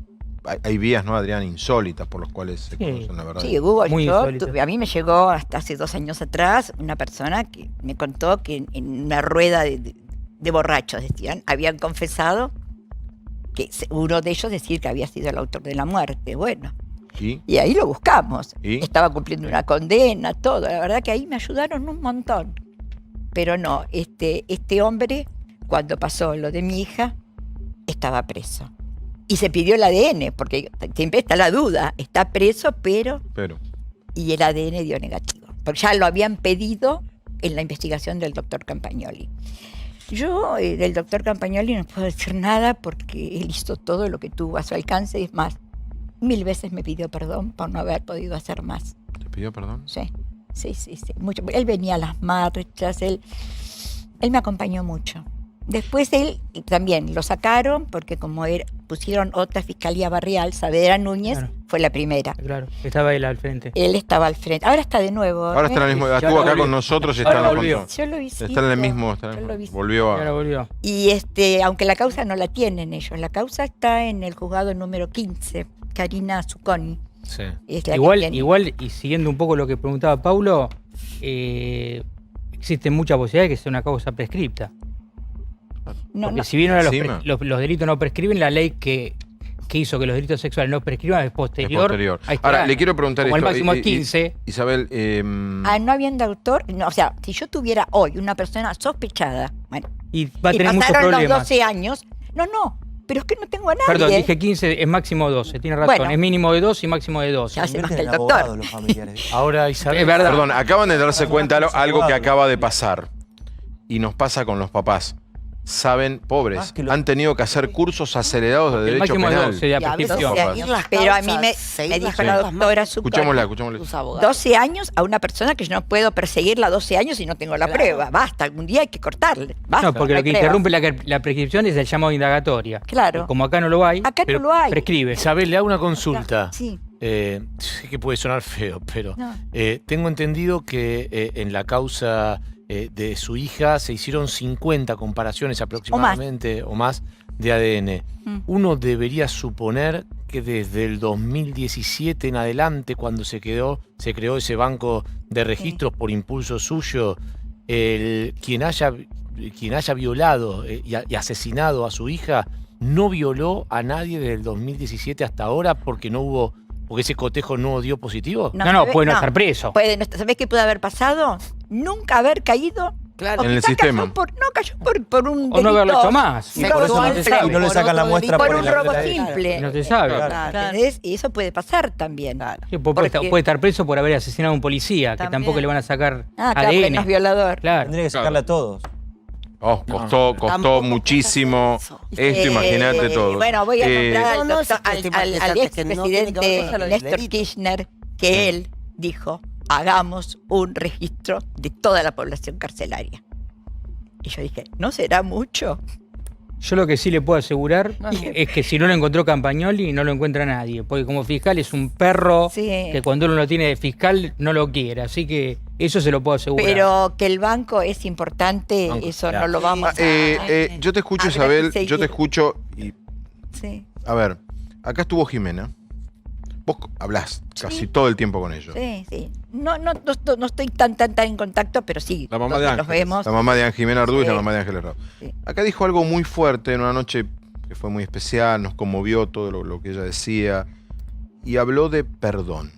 hay vías, ¿no, Adrián? Insólitas por las cuales se conocen la verdad. Sí, hubo. A mí me llegó hasta hace 2 años atrás una persona que me contó que en una rueda de borrachos, decían, habían confesado que uno de ellos decía que había sido el autor de la muerte. Bueno, y ahí lo buscamos. ¿Y? Estaba cumpliendo una condena, todo. La verdad que ahí me ayudaron un montón. Pero no, este hombre, cuando pasó lo de mi hija, estaba preso. Y se pidió el ADN, porque siempre está la duda. Está preso, pero... Y el ADN dio negativo. Porque ya lo habían pedido en la investigación del doctor Campagnoli. Yo del doctor Campagnoli no puedo decir nada porque él hizo todo lo que tuvo a su alcance. Es más, 1000 veces me pidió perdón por no haber podido hacer más. ¿Te pidió perdón? Sí. Mucho. Él venía a las marchas, él me acompañó mucho. Después él también lo sacaron porque como pusieron otra fiscalía barrial, Saavedra Núñez fue la primera. Claro, estaba él al frente. Él estaba al frente. Ahora está de nuevo. Ahora está en el mismo, estuvo acá con nosotros y está en la volvió. Yo lo visito. Está en el mismo, volvió a... Y aunque la causa no la tienen ellos, la causa está en el juzgado número 15, Karina Zucconi. Sí. Igual, y siguiendo un poco lo que preguntaba Paulo, existe mucha posibilidad de que sea una causa prescripta. Porque si bien ahora los delitos no prescriben, la ley que hizo que los delitos sexuales no prescriban es posterior. Ahí está. Ahora, le quiero preguntar como esto. el máximo es 15. Isabel... no habiendo autor, o sea, si yo tuviera hoy una persona sospechada, bueno, y va a tener muchos pasaron problemas. los 12 años, pero es que no tengo a nadie. Perdón, dije 15, es máximo 12, tiene razón. Bueno. Es mínimo de 2 y máximo de 2. Ya hace más que el doctor. Ahora, Isabel... Es verdad. Perdón, acaban de darse cuenta algo que acaba de pasar. Y nos pasa con los papás. Saben, pobres, han tenido que hacer cursos acelerados de derecho penal. Pero a mí me dijo la doctora Zucconi, Escuchémosla. 12 años a una persona que yo no puedo perseguirla 12 años y no tengo la prueba. Basta, algún día hay que cortarle. Basta, no, porque lo que interrumpe la prescripción es el llamado indagatoria. Claro. Como acá no lo hay, no lo hay. Prescribe. Isabel, le hago una consulta. Sí. Sé que puede sonar feo, pero No. tengo entendido que en la causa de su hija se hicieron 50 comparaciones aproximadamente o más de ADN. Uno debería suponer que desde el 2017 en adelante, cuando se creó ese banco de registros por impulso suyo, quien haya violado y asesinado a su hija no violó a nadie desde el 2017 hasta ahora porque ese cotejo no dio positivo. Puede no estar preso. ¿Sabés qué puede haber pasado? Nunca haber caído en el sistema. Cayó por un delito. O no haberlo hecho más. Y por eso y no le sacan la muestra por un robo simple. No se sabe. ¿Entendés? Y eso puede pasar también. Sí, puede estar preso por haber asesinado a un policía, que tampoco le van a sacar claro, ADN. No es violador. Claro. Tendría que sacarle a todos. Costó muchísimo esto, imagínate todo. Bueno, voy a nombrar al expresidente Néstor Kirchner, que él dijo, hagamos un registro de toda la población carcelaria. Y yo dije, ¿no será mucho? Yo lo que sí le puedo asegurar es que si no lo encontró Campagnoli, no lo encuentra nadie. Porque como fiscal es un perro que cuando uno lo tiene de fiscal no lo quiere. Así que eso se lo puedo asegurar. Pero que el banco es importante, eso no lo vamos a... Yo te escucho, Isabel, yo te escucho y... Sí. A ver, acá estuvo Jimena. Vos hablás casi todo el tiempo con ellos. Sí. No estoy tan en contacto, pero sí. La mamá de Ángel. Los vemos. La mamá de Jimena Ardú y la mamá de Ángel Herrado. Sí. Acá dijo algo muy fuerte en una noche que fue muy especial, nos conmovió todo lo que ella decía. Y habló de perdón.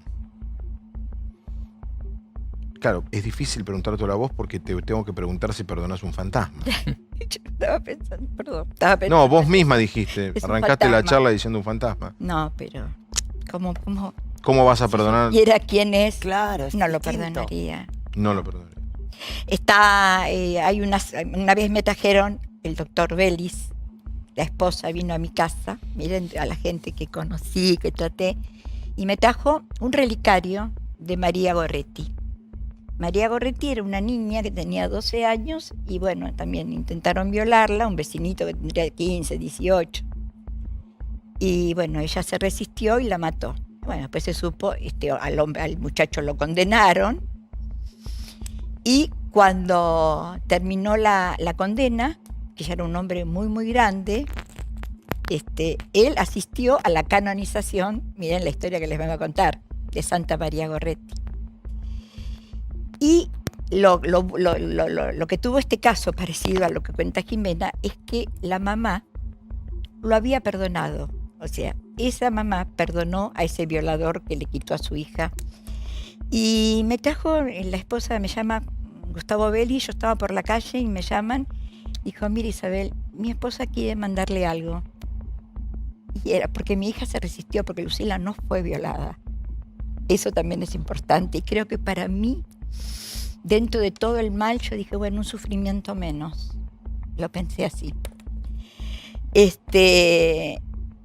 Claro, es difícil preguntarte la voz porque te tengo que preguntar si perdonás un fantasma. Estaba pensando. No, vos misma dijiste. Arrancaste la fantasma. charla diciendo un fantasma. No, pero... ¿Cómo vas a perdonar? Si supiera quién es, claro, no lo perdonaría. No lo perdonaría. Hay una vez me trajeron el doctor Vélez, la esposa vino a mi casa, miren a la gente que conocí, que traté, y me trajo un relicario de María Gorretti. María Gorretti era una niña que tenía 12 años y bueno, también intentaron violarla, un vecinito que tendría 15, 18. Y bueno, ella se resistió y la mató. Bueno, después se supo, al muchacho lo condenaron Y cuando terminó la condena, que ya era un hombre muy, muy grande, él asistió a la canonización, miren la historia que les vengo a contar, de Santa María Goretti. Y lo que tuvo este caso, parecido a lo que cuenta Jimena, es que la mamá lo había perdonado. O sea, esa mamá perdonó a ese violador que le quitó a su hija. Y me trajo, la esposa me llama Gustavo Belli, yo estaba por la calle y me llaman. Dijo, mira Isabel, mi esposa quiere mandarle algo. Y era porque mi hija se resistió, porque Lucila no fue violada. Eso también es importante. Y creo que para mí, dentro de todo el mal, yo dije, bueno, un sufrimiento menos. Lo pensé así.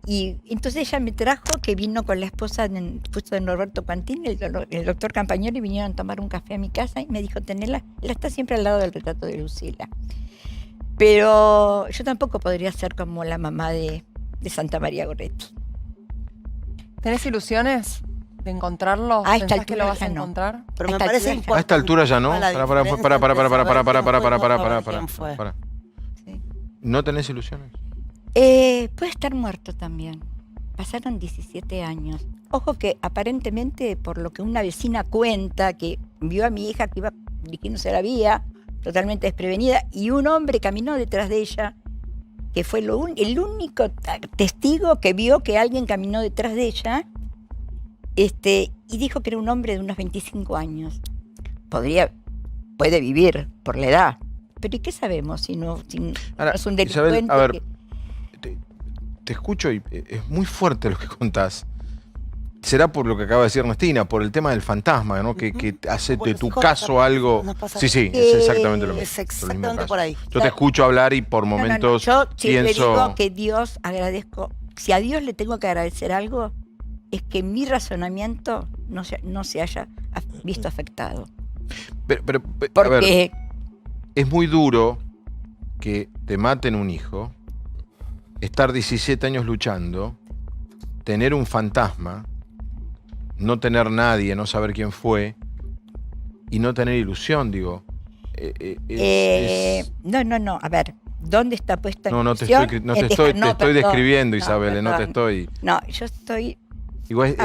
Y entonces ella me trajo, que vino con la esposa justo de Norberto Quantín, el doctor Campagnoli, vinieron a tomar un café a mi casa y me dijo, tenerla, él está siempre al lado del retrato de Lucila. Pero yo tampoco podría ser como la mamá de Santa María Goretti. ¿Tenés ilusiones de encontrarlo? A esta ¿Pensás que lo altura vas a ya no. encontrar? Pero me parece A esta altura ya no. Para. ¿No tenés ilusiones? Puede estar muerto también. Pasaron 17 años. Ojo que aparentemente, por lo que una vecina cuenta, que vio a mi hija que iba dirigiéndose a la vía, totalmente desprevenida, y un hombre caminó detrás de ella, que fue el único testigo que vio que alguien caminó detrás de ella, y dijo que era un hombre de unos 25 años. Puede vivir por la edad, pero ¿y qué sabemos si no es un delincuente? Isabel, a ver, te escucho y es muy fuerte lo que contás. Será por lo que acaba de decir Ernestina, por el tema del fantasma, ¿no? Que hace de tu caso algo. Sí, es exactamente lo mismo. Es exactamente por ahí. Yo te escucho hablar y por momentos Yo siempre pienso. digo que Dios agradezco. Si a Dios le tengo que agradecer algo, es que mi razonamiento no se haya visto afectado. Pero Porque a ver, es muy duro que te maten un hijo, estar 17 años luchando, tener un fantasma, no tener nadie, no saber quién fue y no tener ilusión, digo. No, a ver, ¿dónde está puesta No, te ilusión? estoy describiendo, Isabel, no te estoy. No, yo estoy. Igual,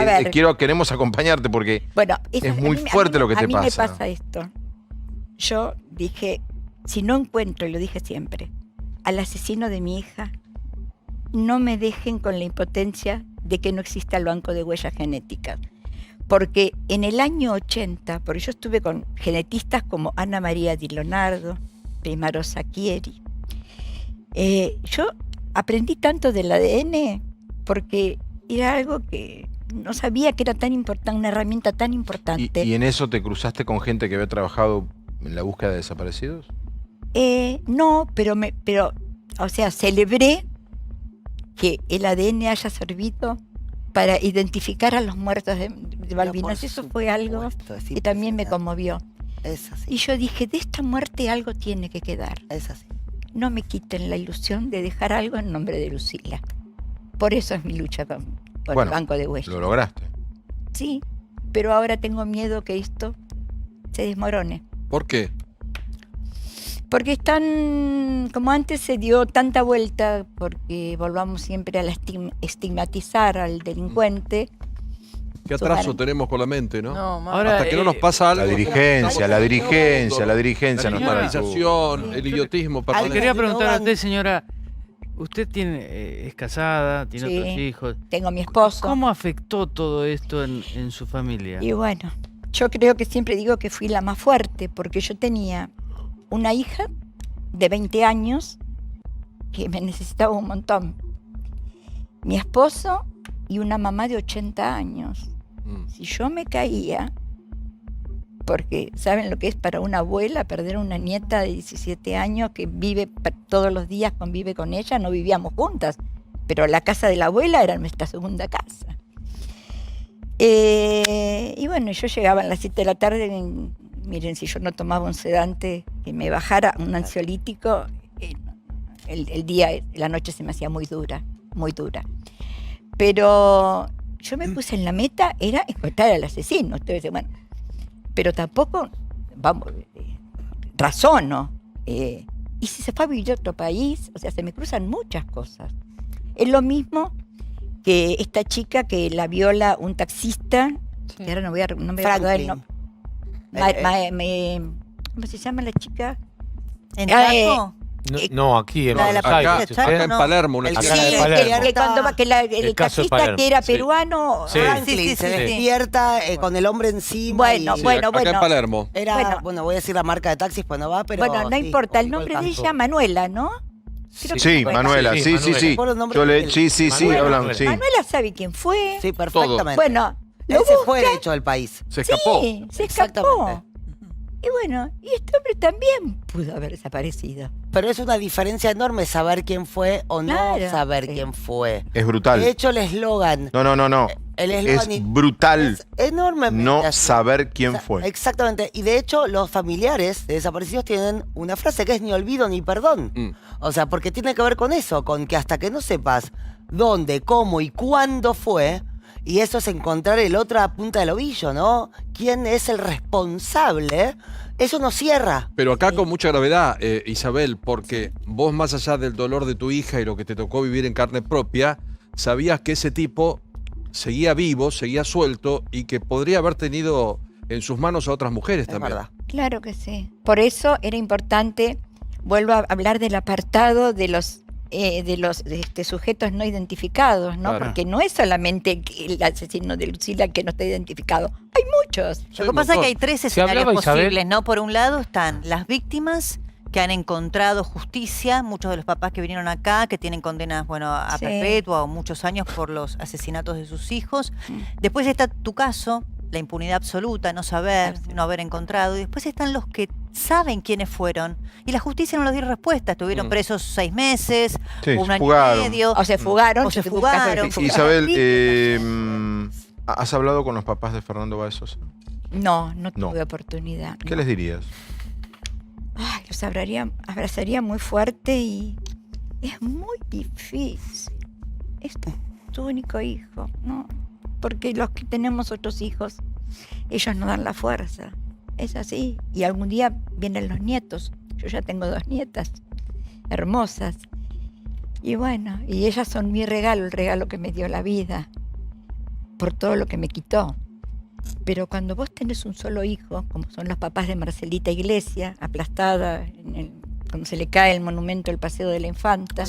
queremos acompañarte porque bueno, es muy fuerte lo que te pasa. A mí me pasa esto. Yo dije, si no encuentro, y lo dije siempre, al asesino de mi hija, no me dejen con la impotencia de que no exista el banco de huellas genéticas. Porque en el año 80, porque yo estuve con genetistas como Ana María Di Leonardo, Primaro Sacchieri, yo aprendí tanto del ADN porque era algo que no sabía que era tan importante, una herramienta tan importante. ¿Y en eso te cruzaste con gente que había trabajado en la búsqueda de desaparecidos? No, pero o sea, celebré que el ADN haya servido para identificar a los muertos de Malvinas. Eso fue algo que también me conmovió. Es así. Y yo dije, de esta muerte algo tiene que quedar. Es así. No me quiten la ilusión de dejar algo en nombre de Lucila. Por eso es mi lucha por el banco de huellas. Lo lograste. Sí, pero ahora tengo miedo que esto se desmorone. ¿Por qué? Porque están, como antes se dio tanta vuelta, porque volvamos siempre a estigmatizar al delincuente. Qué atraso tenemos con la mente, ¿no? Ahora, hasta que no nos pasa algo. La dirigencia La nos para el criminalización, el idiotismo. Le quería preguntar a usted, señora, usted es casada, tiene Sí, otros hijos. Tengo mi esposo. ¿Cómo afectó todo esto en su familia? Y bueno, yo creo que siempre digo que fui la más fuerte, porque yo tenía una hija de 20 años que me necesitaba un montón. Mi esposo y una mamá de 80 años. Si yo me caía, porque ¿saben lo que es para una abuela perder una nieta de 17 años que vive todos los días, convive con ella? No vivíamos juntas, pero la casa de la abuela era nuestra segunda casa. Y bueno, yo llegaba a las 7 de la tarde, miren, si yo no tomaba un sedante que me bajara, un ansiolítico, la noche se me hacía muy dura, muy dura. Pero yo me puse en la meta, era encontrar al asesino. Entonces, bueno, pero tampoco, vamos, razono. Y si se fue a vivir a otro país, o sea, se me cruzan muchas cosas. Es lo mismo que esta chica que la viola un taxista, que ahora no me voy a recordar el nombre. ¿Cómo se llama la chica? ¿En Chaco? No, aquí en La de la Buenos Chaco, Aires. Acá en Palermo, una Sí, chica. el caso de taxista Palermo. que era Sí. peruano. Sí. Franklin se despierta con el hombre encima. Bueno, bueno, acá en bueno. Palermo. Era, bueno, voy a decir la marca de taxis, pues no va, pero. Bueno, no sí, importa, el igual nombre de tanto. ella, Manuela, ¿no? Creo que Sí, fue Manuela, sí, sí, sí. Yo le, sí, sí, sí, Manuela. hablan, sí. Manuela sabe quién fue. Sí, perfectamente. Bueno, él lo se fue busca. de hecho del país. Se escapó. Sí, se escapó. Y bueno, y este hombre también pudo haber desaparecido. Pero es una diferencia enorme saber quién fue o Claro. no saber quién fue. Es brutal. De hecho, el eslogan. No. El Es eslogan brutal enormemente no así. saber quién fue. Exactamente. Y de hecho, los familiares de desaparecidos tienen una frase que es ni olvido ni perdón. O sea, porque tiene que ver con eso, con que hasta que no sepas dónde, cómo y cuándo fue, y eso es encontrar el otra punta del ovillo, ¿no? ¿Quién es el responsable? Eso no cierra. Pero acá con mucha gravedad, Isabel, porque vos más allá del dolor de tu hija y lo que te tocó vivir en carne propia, sabías que ese tipo seguía vivo, seguía suelto y que podría haber tenido en sus manos a otras mujeres también. Claro que sí. Por eso era importante, vuelvo a hablar del apartado de los sujetos no identificados, ¿no? Claro. Porque no es solamente el asesino de Lucila que no está identificado, hay muchos. Lo que pasa es que hay tres escenarios hablaba, Isabel. posibles, ¿no? Por un lado están las víctimas que han encontrado justicia, muchos de los papás que vinieron acá, que tienen condenas, bueno, a Sí. perpetua o muchos años por los asesinatos de sus hijos. Después está tu caso, la impunidad absoluta, no saber, no haber encontrado. Y después están los que saben quiénes fueron. Y la justicia no les dio respuesta. Estuvieron presos 6 meses, Sí, un se año fugaron. y medio. O se fugaron. O se fugaron. Isabel, ¿has hablado con los papás de Fernando Báez Sosa? No tuve oportunidad. ¿Qué les dirías? Ay, los abrazaría muy fuerte y es muy difícil. Es tu único hijo, ¿no? Porque los que tenemos otros hijos, ellos no dan la fuerza. Es así. Y algún día vienen los nietos. Yo ya tengo 2 nietas hermosas. Y bueno, y ellas son mi regalo, el regalo que me dio la vida, por todo lo que me quitó. Pero cuando vos tenés un solo hijo, como son los papás de Marcelita Iglesia, aplastada cuando se le cae el monumento del Paseo de la Infanta,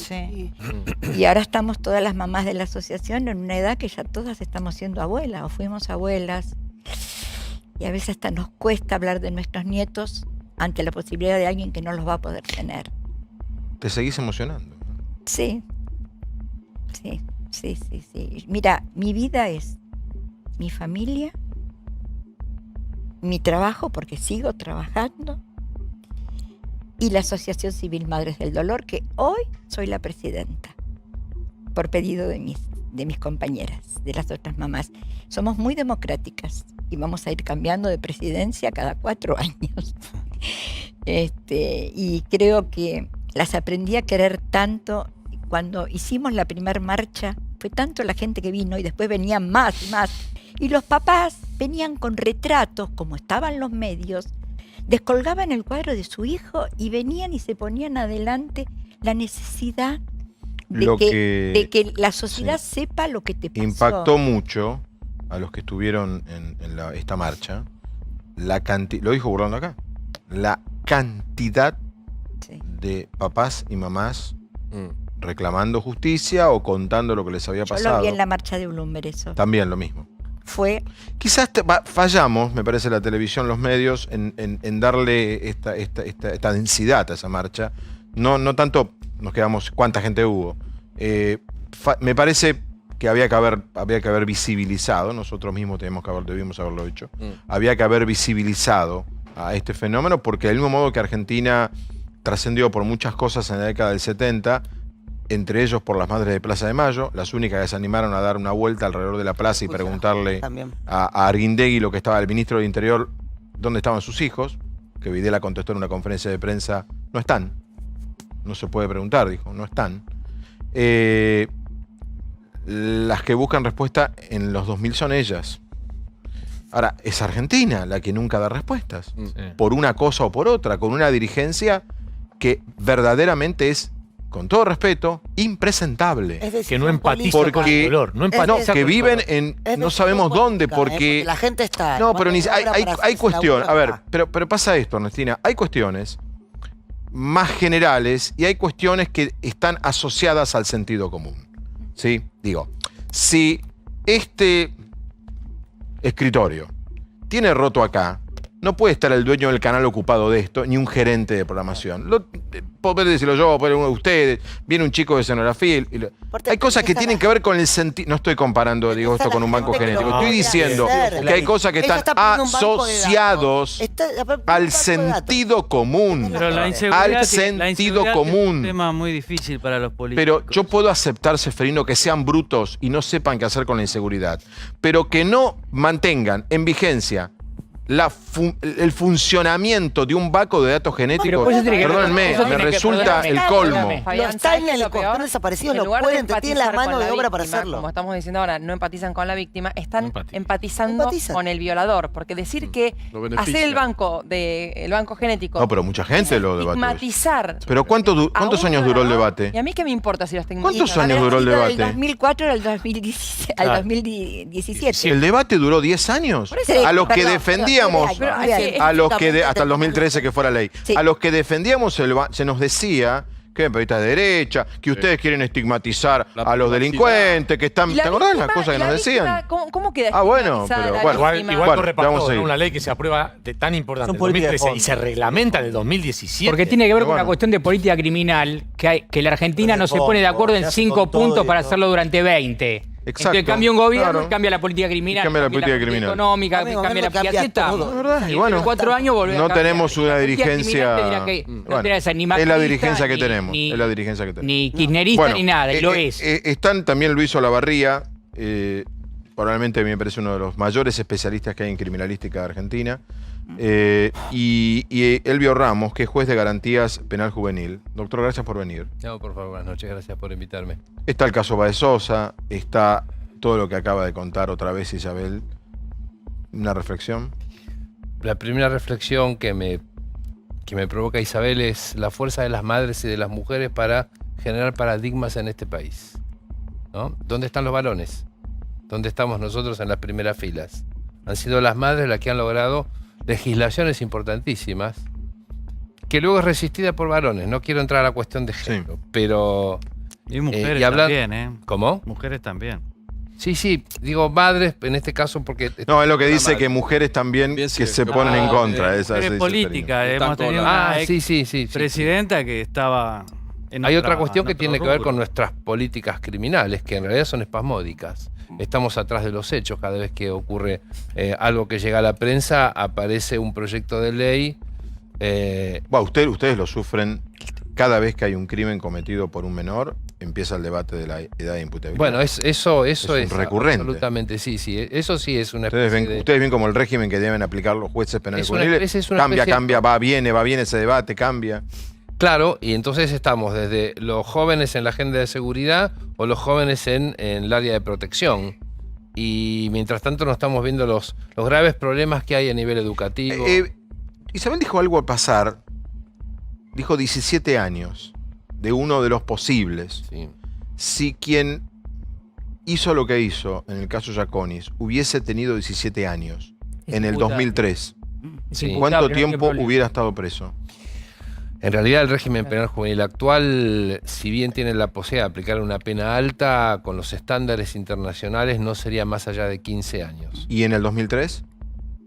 y ahora estamos todas las mamás de la asociación en una edad que ya todas estamos siendo abuelas o fuimos abuelas, y a veces hasta nos cuesta hablar de nuestros nietos ante la posibilidad de alguien que no los va a poder tener. ¿Te seguís emocionando? Sí. Mira, mi vida es mi familia, mi trabajo, porque sigo trabajando, y la Asociación Civil Madres del Dolor, que hoy soy la presidenta, por pedido de mis compañeras, de las otras mamás. Somos muy democráticas y vamos a ir cambiando de presidencia cada 4 años. Y creo que las aprendí a querer tanto. Cuando hicimos la primer marcha, fue tanto la gente que vino y después venían más y más. Y los papás venían con retratos, como estaban los medios, descolgaban el cuadro de su hijo y venían y se ponían adelante la necesidad de que la sociedad sepa lo que te pasó. Impactó mucho a los que estuvieron en esta marcha, lo dijo Burlando acá, la cantidad de papás y mamás reclamando justicia o contando lo que les había pasado. Yo lo vi en la marcha de Bloomberg eso. También lo mismo. Quizás fallamos, me parece, la televisión, los medios, en darle esta densidad a esa marcha. No tanto nos quedamos cuánta gente hubo. Me parece que había que haber visibilizado, nosotros mismos debimos haberlo hecho, había que haber visibilizado a este fenómeno, porque del mismo modo que Argentina trascendió por muchas cosas en la década del 70, entre ellos por las madres de Plaza de Mayo, las únicas que se animaron a dar una vuelta alrededor de la plaza y preguntarle a Arguindegui, lo que estaba el ministro del Interior, dónde estaban sus hijos, que Videla contestó en una conferencia de prensa, no están, no se puede preguntar, dijo, no están. Las que buscan respuesta en los 2000 son ellas. Ahora, es Argentina la que nunca da respuestas. Por una cosa o por otra, con una dirigencia que verdaderamente es, con todo respeto, impresentable. Es decir, Que no empatiza porque, con el dolor. No empatiza que con el viven dolor. en Es no de sabemos política, dónde, porque... la gente está... No, pero ni, hay cuestión. A ver, acá. pero pasa esto, Ernestina. Hay cuestiones más generales y hay cuestiones que están asociadas al sentido común. ¿Sí? Digo, si este escritorio tiene roto acá, no puede estar el dueño del canal ocupado de esto, ni un gerente de programación. Puedo decirlo yo, puede uno de ustedes, viene un chico de escenografía. Hay cosas que tienen que ver con el sentido. No estoy comparando, digo, esto con un banco genético. Estoy diciendo que hay cosas que están asociados al sentido común. Pero la inseguridad, Al la sentido inseguridad es común. un tema muy difícil para los políticos. Pero yo puedo aceptar, Seferino, que sean brutos y no sepan qué hacer con la inseguridad, pero que no mantengan en vigencia el funcionamiento de un banco de datos genéticos, perdónenme, me resulta el colmo. Los time helicópteros desaparecidos lo pueden, tienen la mano de obra para hacerlo. Como estamos diciendo ahora, no empatizan con la víctima, están empatizando con el violador. Porque decir que hacer el banco genético, No, pero mucha gente lo debate. estigmatizar. Pero ¿cuántos años duró el debate? ¿Y a mí qué me importa si los ¿Cuántos años duró el debate? Del 2004 al 2017. ¿El debate duró 10 años? A los que defendíamos, hasta el 2013 que fue la ley, a los que defendíamos se nos decía que periodistas de derecha, que ustedes quieren estigmatizar a los delincuentes, que están... ¿Te acordás de las cosas que nos decían? ¿Cómo queda? Bueno, pero bueno. Igual corre para vamos a todo, seguir. una ley que se aprueba de tan importante Son en políticas de 2013 y fondo. se reglamenta en el 2017. Porque tiene que ver con una cuestión de política criminal, que la Argentina no se pone de acuerdo en 5 puntos para hacerlo durante 20. Exacto, Entonces cambia un gobierno claro. y cambia la política criminal. Y cambia la política criminal. Económica, Amigo, cambia la cambia política. todo. Es verdad, y bueno, 4 años volvemos no tenemos una dirigencia... Bueno, es es la dirigencia que tenemos. Es la dirigencia que tenemos. Ni kirchnerista ni nada, y lo es. Están también Luis Olavarría, probablemente me parece uno de los mayores especialistas que hay en criminalística de Argentina, y Elvio Ramos, que es juez de garantías penal juvenil. Doctor, gracias por venir. No, por favor, buenas noches, gracias por invitarme. Está el caso Baez Sosa, está todo lo que acaba de contar otra vez Isabel. ¿Una reflexión? La primera reflexión que me provoca Isabel es la fuerza de las madres y de las mujeres para generar paradigmas en este país, ¿no? ¿Dónde están los varones? ¿Dónde estamos nosotros en las primeras filas? Han sido las madres las que han logrado legislaciones importantísimas, que luego es resistida por varones. No quiero entrar a la cuestión de género, pero... Y mujeres también, ¿eh? ¿Cómo? Mujeres también. Sí, digo madres en este caso porque... No, es lo que dice que mujeres también que se ponen en contra. Esa Es política, hemos tenido una presidenta que estaba... Hay otra cuestión que tiene que ver con nuestras políticas criminales, que en realidad son espasmódicas. Estamos atrás de los hechos. Cada vez que ocurre algo que llega a la prensa, aparece un proyecto de ley. Ustedes lo sufren cada vez que hay un crimen cometido por un menor, empieza el debate de la edad de imputabilidad. Bueno, eso es recurrente. Absolutamente, sí. Eso sí es una Ustedes ven como el régimen que deben aplicar los jueces penales juveniles. Cambia, va, viene ese debate, cambia. Claro, y entonces estamos desde los jóvenes en la agenda de seguridad o los jóvenes en el área de protección. Y mientras tanto no estamos viendo los graves problemas que hay a nivel educativo. Isabel dijo algo al pasar. Dijo 17 años de uno de los posibles. Sí. Si quien hizo lo que hizo en el caso Giaconis hubiese tenido 17 años en el 2003, ¿cuánto tiempo hubiera estado preso? En realidad el régimen penal juvenil actual, si bien tiene la posibilidad de aplicar una pena alta, con los estándares internacionales no sería más allá de 15 años. ¿Y en el 2003?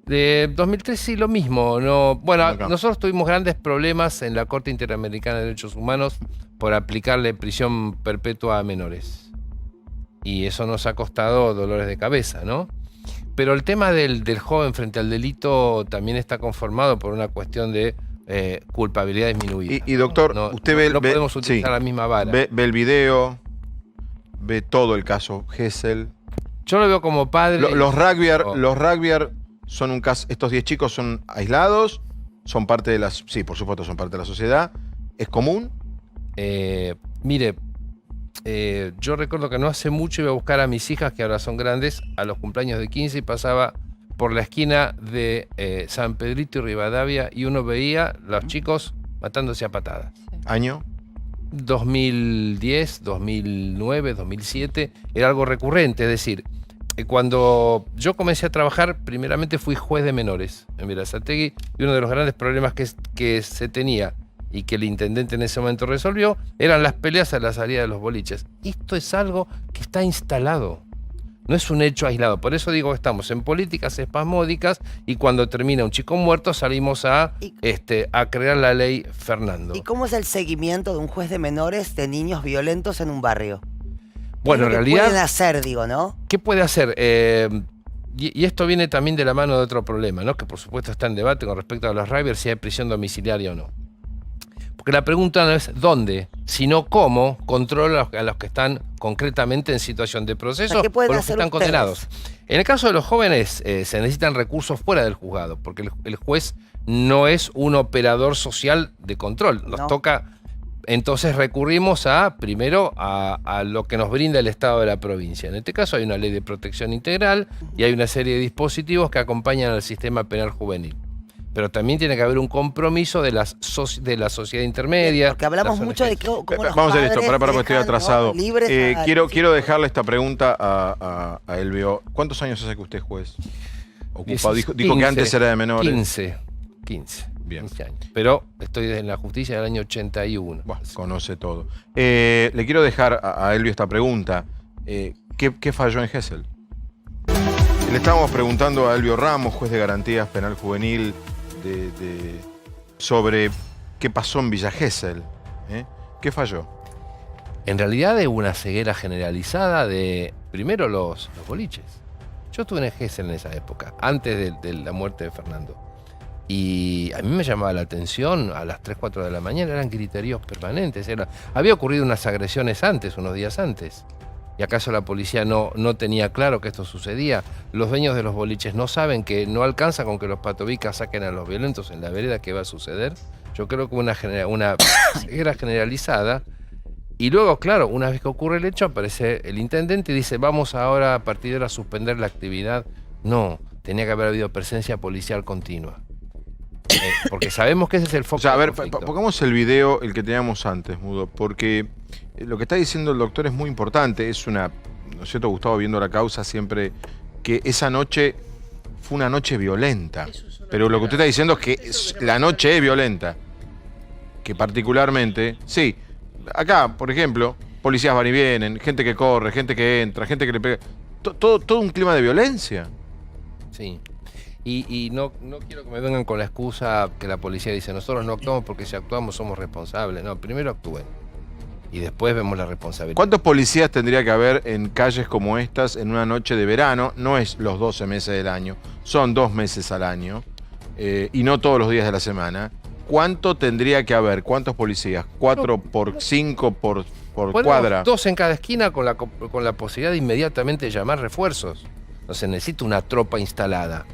De 2003 sí lo mismo. No, bueno, nosotros tuvimos grandes problemas en la Corte Interamericana de Derechos Humanos por aplicarle prisión perpetua a menores. Y eso nos ha costado dolores de cabeza, ¿no? Pero el tema del joven frente al delito también está conformado por una cuestión de culpabilidad disminuida. Y doctor, usted no podemos utilizar la misma vara. Ve el video, ve todo el caso Gesell. Yo lo veo como padre. Los rugbyer son un caso. Estos 10 chicos son aislados, son parte de las. Sí, por supuesto, son parte de la sociedad. ¿Es común? Mire, yo recuerdo que no hace mucho iba a buscar a mis hijas, que ahora son grandes, a los cumpleaños de 15 y pasaba por la esquina de San Pedrito y Rivadavia y uno veía los chicos matándose a patadas. ¿Año? 2010, 2009, 2007, era algo recurrente, es decir, cuando yo comencé a trabajar, primeramente fui juez de menores en Berazategui y uno de los grandes problemas que se tenía y que el intendente en ese momento resolvió eran las peleas a la salida de los boliches. Esto es algo que está instalado. No es un hecho aislado. Por eso digo que estamos en políticas espasmódicas y cuando termina un chico muerto salimos a crear la ley Fernando. ¿Y cómo es el seguimiento de un juez de menores de niños violentos en un barrio? Bueno, en realidad... ¿Qué pueden hacer, digo, no? ¿Qué puede hacer? Y esto viene también de la mano de otro problema, ¿no? Que por supuesto está en debate con respecto a los riders, si hay prisión domiciliaria o no. Porque la pregunta no es dónde, sino cómo controla a los que están concretamente en situación de proceso o los que están condenados. En el caso de los jóvenes se necesitan recursos fuera del juzgado, porque el juez no es un operador social de control. Nos toca, entonces recurrimos primero a lo que nos brinda el Estado de la provincia. En este caso hay una ley de protección integral y hay una serie de dispositivos que acompañan al sistema penal juvenil. Pero también tiene que haber un compromiso de la sociedad intermedia. Porque hablamos mucho de cómo los Vamos a hacer esto, padres porque estoy dejan, atrasado. ¿no? libres a- Quiero dejarle esta pregunta a Elvio. ¿Cuántos años hace que usted es juez? Ocupado. Dijo que antes era de menores. 15. Bien. 15 años. Pero estoy en la justicia del año 81. Bueno, conoce todo. Le quiero dejar a Elvio esta pregunta. ¿Qué falló en Gesell? Le estábamos preguntando a Elvio Ramos, juez de garantías penal juvenil, sobre qué pasó en Villa Gesell. ¿Qué falló? En realidad hubo una ceguera generalizada de, primero, los boliches. Yo estuve en Gesell en esa época, antes de la muerte de Fernando. Y a mí me llamaba la atención, a las 3, 4 de la mañana, eran criterios permanentes. Había ocurrido unas agresiones antes, unos días antes. ¿Y acaso la policía no tenía claro que esto sucedía? Los dueños de los boliches no saben que no alcanza con que los patobicas saquen a los violentos en la vereda que va a suceder. Yo creo que una ceguera generalizada. Y luego, claro, una vez que ocurre el hecho, aparece el intendente y dice, vamos ahora a partir de ahora a suspender la actividad. No, tenía que haber habido presencia policial continua. Porque sabemos que ese es el foco. O sea, a ver, pongamos el video, el que teníamos antes, Mudo, porque lo que está diciendo el doctor es muy importante. Es una, ¿no es cierto, Gustavo, viendo la causa siempre, que esa noche fue una noche violenta? Pero lo que usted está diciendo es que la noche es violenta. Que particularmente, sí, acá, por ejemplo, policías van y vienen, gente que corre, gente que entra, gente que le pega. Todo un clima de violencia. Sí. Y no quiero que me vengan con la excusa que la policía dice, nosotros no actuamos porque si actuamos somos responsables. No, primero actúen y después vemos la responsabilidad. ¿Cuántos policías tendría que haber en calles como estas en una noche de verano? No es los 12 meses del año, son 2 meses al año y no todos los días de la semana. ¿Cuánto tendría que haber? ¿Cuántos policías? ¿4 por 5 por cuadra? 2 en cada esquina con la posibilidad de inmediatamente llamar refuerzos. No se necesita una tropa instalada.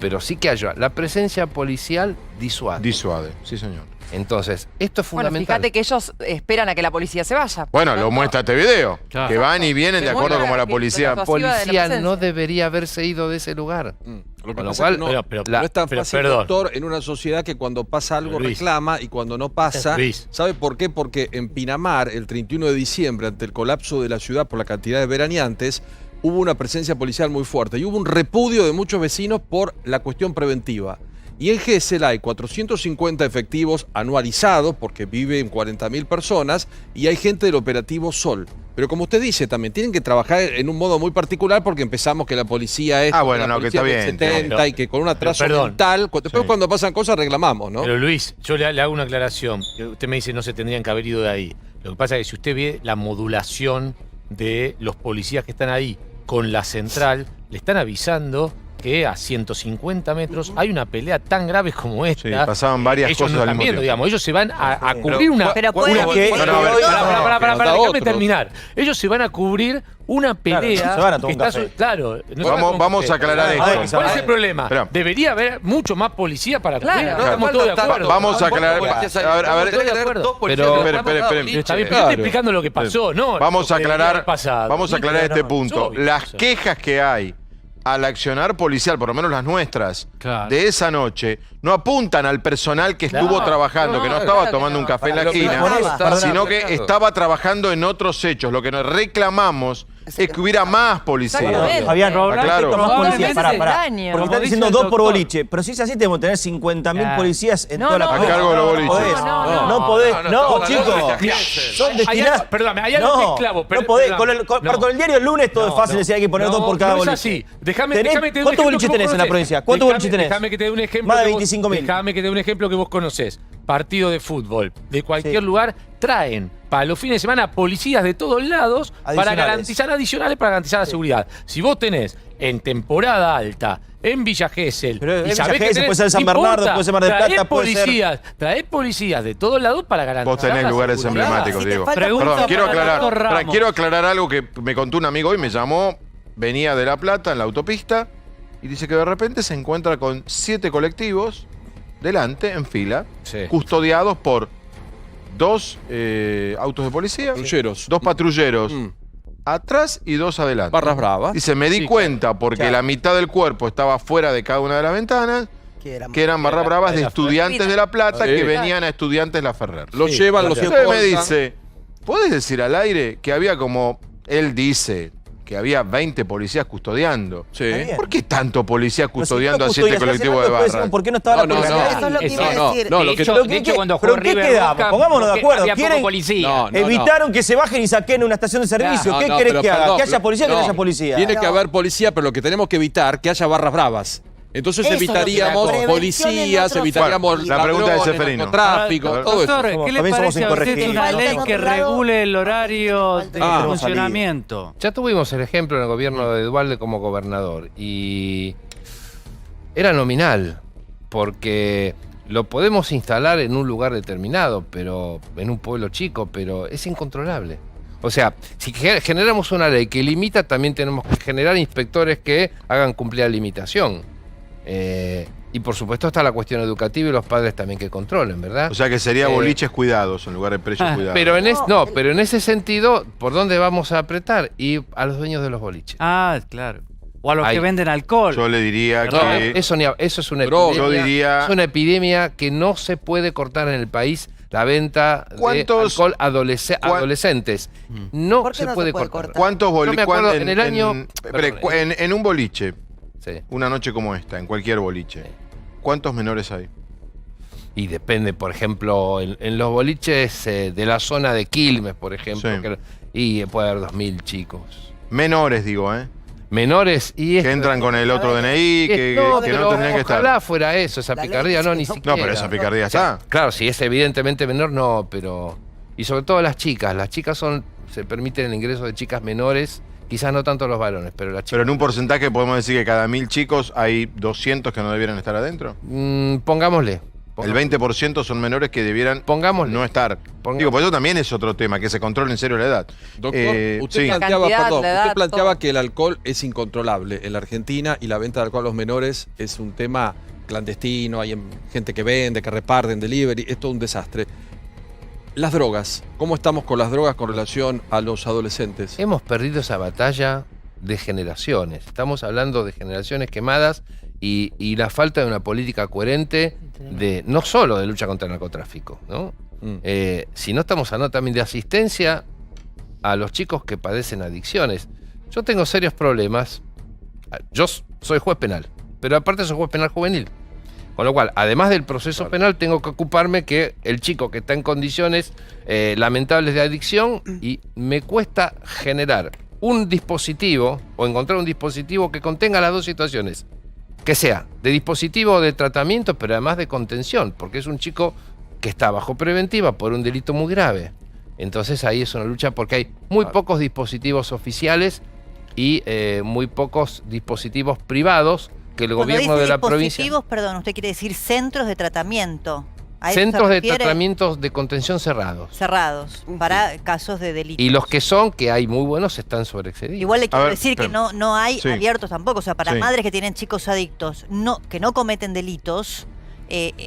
Pero sí que haya la presencia policial disuade. Disuade, sí señor. Entonces, esto es Bueno, fundamental. fíjate que ellos esperan a que la policía se vaya. Bueno, lo muestra este video. Claro. Que van y vienen de acuerdo como la policía. La policía no debería haberse ido de ese lugar. Lo que Con lo pasa cual, es que no es tan fácil, doctor, en una sociedad que cuando pasa algo Luis. reclama y cuando no pasa, Luis. ¿sabe por qué? Porque en Pinamar, el 31 de diciembre, ante el colapso de la ciudad por la cantidad de veraneantes, hubo una presencia policial muy fuerte y hubo un repudio de muchos vecinos por la cuestión preventiva. Y en Gesell hay 450 efectivos anualizados, porque viven 40.000 personas, y hay gente del operativo Sol. Pero como usted dice, también tienen que trabajar en un modo muy particular porque empezamos que la policía es... bueno, la no, que policía está del bien. 70 y que con un atraso perdón. mental... Después cuando pasan cosas reclamamos, ¿no? Pero Luis, yo le hago una aclaración. Usted me dice no se tendrían que haber ido de ahí. Lo que pasa es que si usted ve la modulación de los policías que están ahí con la central, le están avisando que a 150 metros hay una pelea tan grave como esta. Sí, pasaban varias ellos cosas no al están mismo viendo, tiempo. digamos, ellos se van a cubrir una... Pero una puede- que- No, no, a ver, Pará, déjame otro. terminar. Ellos se van a cubrir una pelea... Claro, se van a tomar que un está café. Claro. no se van a tomar un Vamos café. a aclarar esto. ¿Cuál es el problema? Espera. Debería haber mucho más policía para Claro. cubrir. No, Estamos todos de acuerdo. Vamos a aclarar. A ver, Estoy de acuerdo. Pero, Está bien, pero yo estoy explicando lo que pasó, ¿no? Vamos a lo que debería aclarar, haber pasado. vamos a aclarar este No, punto. obvio, Las o sea. quejas que hay al accionar policial, por lo menos las nuestras, de esa noche, no apuntan al personal que estuvo trabajando, que no estaba tomando un café en la esquina, sino que estaba trabajando en otros hechos. Lo que nos reclamamos es que hubiera más policías. Fabián, claro. más policías. Pará. Daño. Porque están diciendo 2 por boliche. Pero si es así, tenemos que tener 50.000 policías en toda la A cargo de los boliches. No podés. No, chicos. Son destinados. Perdóname, hay algo que es clavo. No podés. Con el diario El Lunes todo es fácil decir hay que poner 2 por cada boliche. No es así. Déjame te dé un ejemplo. ¿Cuántos boliches tenés en la provincia? ¿Cuántos boliches tenés? Déjame que te dé un ejemplo. Más de 25.000. Déjame que te dé un ejemplo que vos conocés. Partido de fútbol. De cualquier lugar traen para los fines de semana policías de todos lados para garantizar la seguridad. Si vos tenés en temporada alta, en Villa Gesell, pero y en sabés Villa que Gesell, puede ser San Bernardo, puede ser Mar del Plata, traés policías de todos lados para garantizar. Vos tenés lugares emblemáticos, Diego. Perdón, quiero aclarar algo que me contó un amigo hoy, me llamó, venía de La Plata en la autopista y dice que de repente se encuentra con 7 colectivos delante, en fila, custodiados por 2 autos de policía, 2 patrulleros atrás y 2 adelante. Barras bravas. Dice, me di cuenta porque la mitad del cuerpo estaba fuera de cada una de las ventanas, que eran barras bravas de estudiantes de La Plata que venían a estudiantes La Ferrer. Los llevan, los Entonces me dice, ¿podés decir al aire que había como, él dice, que había 20 policías custodiando? ¿Por qué tanto policía custodiando a 7 colectivos de barra? ¿Por qué no estaba la policía? Eso es lo que iba a decir. De hecho, cuando jugó River Boca, pongámonos de acuerdo. ¿Quieren? Evitaron que se bajen y saquen una estación de servicio. ¿Qué querés que haga? ¿Que haya policía o que no haya policía? Tiene que haber policía, pero lo que tenemos que evitar que haya barras bravas. Entonces Eso evitaríamos policías, evitaríamos la pregunta de Seferino. Tráfico, todo eso. ¿Qué le parece a usted una ley que regule el horario de funcionamiento? Ya tuvimos el ejemplo en el gobierno de Dualde como gobernador y era nominal, porque lo podemos instalar en un lugar determinado, pero en un pueblo chico, pero es incontrolable. O sea, si generamos una ley que limita, también tenemos que generar inspectores que hagan cumplir la limitación. Y por supuesto está la cuestión educativa y los padres también que controlen, ¿verdad? O sea que sería boliches cuidados en lugar de precios cuidados. Pero en ese sentido, ¿por dónde vamos a apretar? Y a los dueños de los boliches. Ah, claro. O a los que venden alcohol. Yo le diría que... Eso es una epidemia. Es una epidemia que no se puede cortar en el país. La venta de alcohol adolescentes. No se puede cortar. ¿Cuántos boliches? En el año... En un boliche, una noche como esta, en cualquier boliche, ¿cuántos menores hay? Y depende, por ejemplo, en los boliches de la zona de Quilmes, por ejemplo, y puede haber 2.000 chicos. Menores, digo, ¿eh? Menores y... Que entran con el otro DNI, que no tendrían que estar. Ojalá fuera eso, esa picardía, no, ni siquiera. No, pero esa picardía está. Claro, si es evidentemente menor, no, pero... Y sobre todo las chicas se permiten el ingreso de chicas menores, quizás no tanto los varones, pero las chicas... Pero en un porcentaje podemos decir que cada 1.000 chicos hay 200 que no debieran estar adentro. Pongámosle. El 20% son menores que debieran no estar. Digo, pues eso también es otro tema, que se controle en serio la edad. Doctor, usted planteaba que el alcohol es incontrolable en la Argentina y la venta de alcohol a los menores es un tema clandestino, hay gente que vende, que reparten, delivery, es todo un desastre. Las drogas, ¿cómo estamos con las drogas con relación a los adolescentes? Hemos perdido esa batalla de generaciones. Estamos hablando de generaciones quemadas y la falta de una política coherente no solo de lucha contra el narcotráfico, ¿no? Sino estamos hablando también de asistencia a los chicos que padecen adicciones. Yo tengo serios problemas. Yo soy juez penal, pero aparte soy juez penal juvenil. Con lo cual, además del proceso penal, tengo que ocuparme que el chico que está en condiciones lamentables de adicción, y me cuesta generar un dispositivo o encontrar un dispositivo que contenga las dos situaciones. Que sea de dispositivo de tratamiento, pero además de contención, porque es un chico que está bajo preventiva por un delito muy grave. Entonces ahí es una lucha porque hay muy pocos dispositivos oficiales y muy pocos dispositivos privados que el gobierno de la provincia... Dispositivos, perdón, usted quiere decir centros de tratamiento. Centros de tratamientos de contención cerrados. Cerrados, para casos de delitos. Y los que hay muy buenos, están sobreexcedidos. Igual le quiero decir que no hay abiertos tampoco. O sea, para madres que tienen chicos adictos, que no cometen delitos,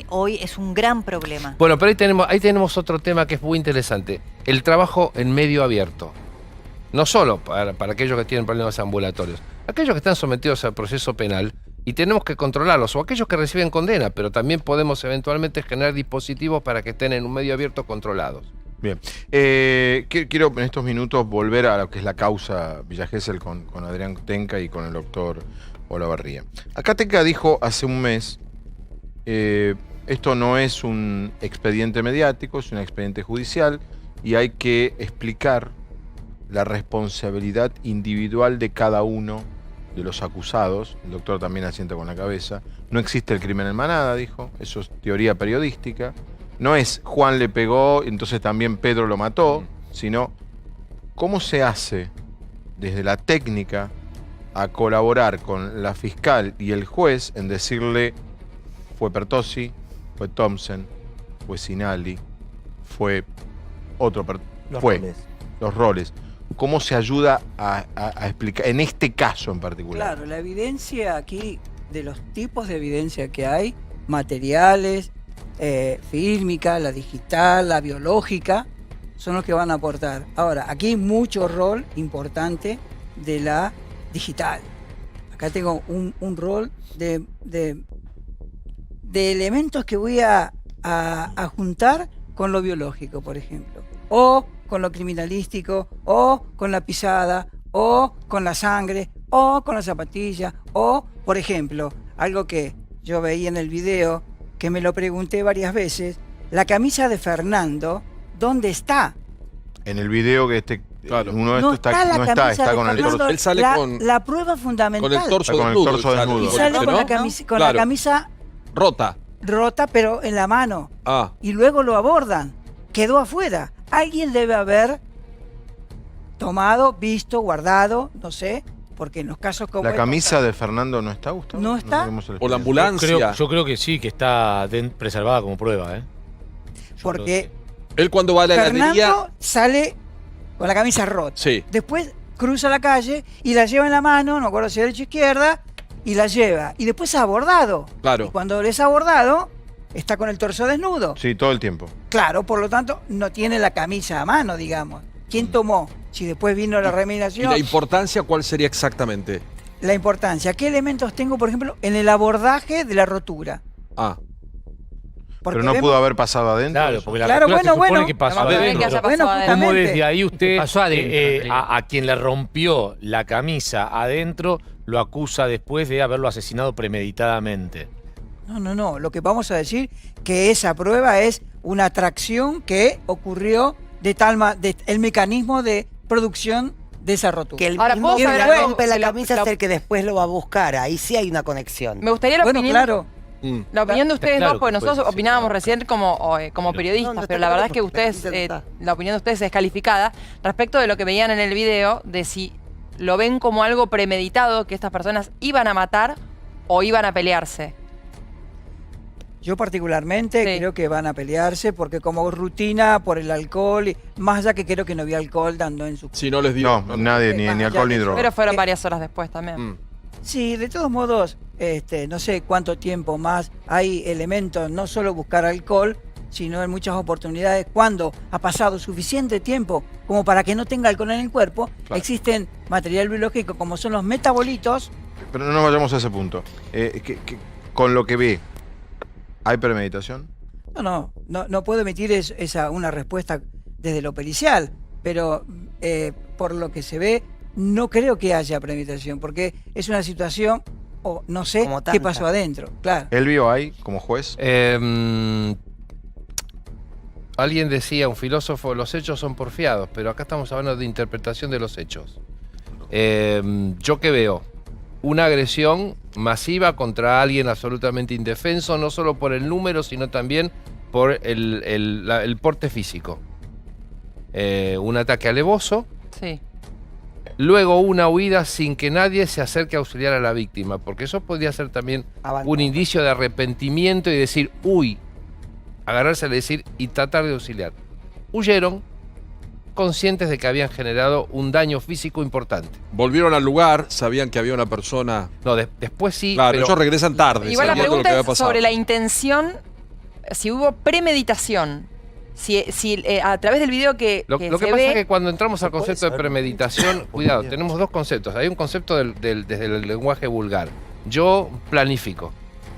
hoy es un gran problema. Bueno, pero ahí tenemos otro tema que es muy interesante. El trabajo en medio abierto. no solo para aquellos que tienen problemas ambulatorios, aquellos que están sometidos al proceso penal y tenemos que controlarlos, o aquellos que reciben condena, pero también podemos eventualmente generar dispositivos para que estén en un medio abierto controlados. Bien. Quiero en estos minutos volver a lo que es la causa Villa Gesell con Adrián Tenca y con el doctor Olavarría. Acá Tenca dijo hace un mes, esto no es un expediente mediático, es un expediente judicial y hay que explicar la responsabilidad individual de cada uno de los acusados. El doctor también asienta con la cabeza. No existe el crimen en manada, dijo. Eso es teoría periodística. No es Juan le pegó, entonces también Pedro lo mató, sino cómo se hace desde la técnica a colaborar con la fiscal y el juez en decirle fue Pertossi, fue Thompson, fue Sinali, fue otro, los roles. ¿Cómo se ayuda a explicar, en este caso en particular? Claro, la evidencia aquí, de los tipos de evidencia que hay, materiales, fílmica, la digital, la biológica, son los que van a aportar. Ahora, aquí hay mucho rol importante de la digital. Acá tengo un rol de elementos que voy a juntar con lo biológico, por ejemplo, o con lo criminalístico, o con la pisada, o con la sangre, o con la zapatilla, o, por ejemplo, algo que yo veía en el video, que me lo pregunté varias veces, la camisa de Fernando, ¿dónde está? En el video que uno de estos está con el torso. Él sale la prueba fundamental. Con el torso desnudo. Y sale con la camisa rota, pero en la mano. Ah. Y luego lo abordan. Quedó afuera. Alguien debe haber tomado, visto, guardado, no sé, porque en los casos como ¿La camisa de Fernando no está, Gustavo? No está. O la ambulancia. Yo creo que sí, que está preservada como prueba, Porque él cuando va a la heladería Fernando sale con la camisa rota. Sí. Después cruza la calle y la lleva en la mano, no me acuerdo si derecha o izquierda, y la lleva. Y después ha abordado. Claro. Y cuando les ha abordado, está con el torso desnudo. Sí, todo el tiempo. Claro, por lo tanto, no tiene la camisa a mano, digamos. ¿Quién tomó? Si después vino la ¿Y remediación. la importancia cuál sería exactamente? La importancia. ¿Qué elementos tengo, por ejemplo, en el abordaje de la rotura? Ah. Porque Pero no pudo haber pasado adentro. Claro, porque la Claro, rotura se bueno, supone que pasó adentro. Bueno, ¿Cómo desde ahí usted Pasó adentro, a quien le rompió la camisa adentro lo acusa después de haberlo asesinado premeditadamente? No. Lo que vamos a decir que esa prueba es una atracción que ocurrió el mecanismo de producción de esa rotura. Que el Ahora, mismo ¿puedo que saber algo? rompe la Lo- camisa lo- es el que después lo va a buscar. Ahí sí hay una conexión. Me gustaría la opinión. Claro. La opinión de ustedes Claro dos, porque que nosotros puede ser, opinábamos recién como periodistas, No, está pero la verdad es claro, que ustedes, la opinión de ustedes es descalificada respecto de lo que veían en el video, de si lo ven como algo premeditado, que estas personas iban a matar o iban a pelearse. Yo particularmente creo que van a pelearse porque como rutina por el alcohol, más allá que creo que no había alcohol dando en su... Si no les dio. No, nadie, ni alcohol ni droga. Pero fueron varias horas después también. Sí, de todos modos, no sé cuánto tiempo más hay elementos, no solo buscar alcohol, sino en muchas oportunidades cuando ha pasado suficiente tiempo como para que no tenga alcohol en el cuerpo, existen material biológico como son los metabolitos. Pero no nos vayamos a ese punto. Con lo que ve, ¿hay premeditación? No puedo emitir una respuesta desde lo pericial, pero por lo que se ve, no creo que haya premeditación, porque es una situación, o no sé qué pasó adentro, claro. ¿Él vio ahí como juez? Alguien decía, un filósofo, los hechos son porfiados, pero acá estamos hablando de interpretación de los hechos. ¿Yo qué veo? Una agresión masiva contra alguien absolutamente indefenso, no solo por el número, sino también por el porte físico. Un ataque alevoso. Sí. Luego una huida sin que nadie se acerque a auxiliar a la víctima, porque eso podría ser también un indicio de arrepentimiento y decir, uy, agarrarse a decir y tratar de auxiliar. Huyeron, conscientes de que habían generado un daño físico importante. Volvieron al lugar, sabían que había una persona. No, después sí. Claro, pero ellos regresan tarde. Igual la sabiendo lo que pregunta había es pasado. sobre la intención, si hubo premeditación. a través del video que Lo que pasa es que cuando entramos al concepto de premeditación, cuidado, tenemos dos conceptos. Hay un concepto desde el lenguaje vulgar. Yo planifico,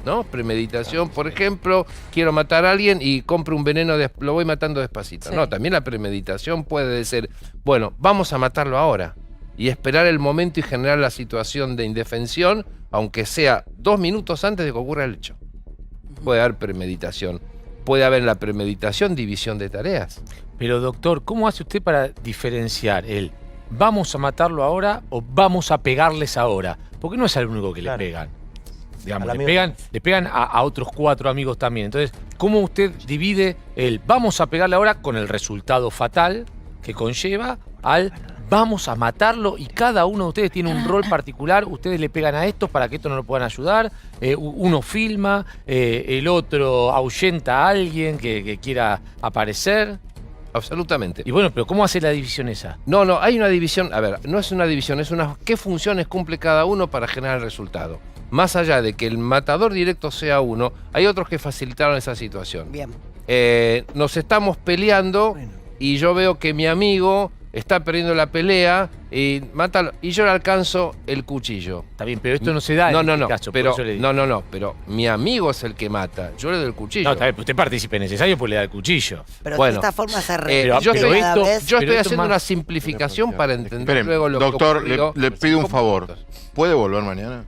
¿no? Premeditación, por ejemplo, quiero matar a alguien y compro un veneno, lo voy matando despacito. Sí. No, también la premeditación puede ser, bueno, vamos a matarlo ahora y esperar el momento y generar la situación de indefensión, aunque sea 2 minutos antes de que ocurra el hecho. Puede haber premeditación. Puede haber en la premeditación división de tareas. Pero doctor, ¿cómo hace usted para diferenciar el vamos a matarlo ahora o vamos a pegarles ahora? Porque no es al único que le pegan. Digamos, le pegan a otros 4 amigos también. Entonces, ¿cómo usted divide el vamos a pegarle ahora con el resultado fatal que conlleva al vamos a matarlo y cada uno de ustedes tiene un rol particular? Ustedes le pegan a estos para que estos no lo puedan ayudar. Uno filma, el otro ahuyenta a alguien que quiera aparecer. Absolutamente. Y bueno, pero ¿cómo hace la división esa? No, hay una división. A ver, no es una división, es una qué funciones cumple cada uno para generar el resultado. Más allá de que el matador directo sea uno, hay otros que facilitaron esa situación. Bien. Nos estamos peleando y yo veo que mi amigo está perdiendo la pelea y mátalo, y yo le alcanzo el cuchillo. Está bien, pero esto no se da en este caso, pero, por eso le digo. pero mi amigo es el que mata, yo le doy el cuchillo. No, está bien, pero usted participe necesario pues le da el cuchillo. Pero bueno, de esta forma se yo estoy haciendo haciendo una simplificación para entender Esperen, luego lo doctor, que ocurrió. le pido un favor. ¿Puede volver mañana?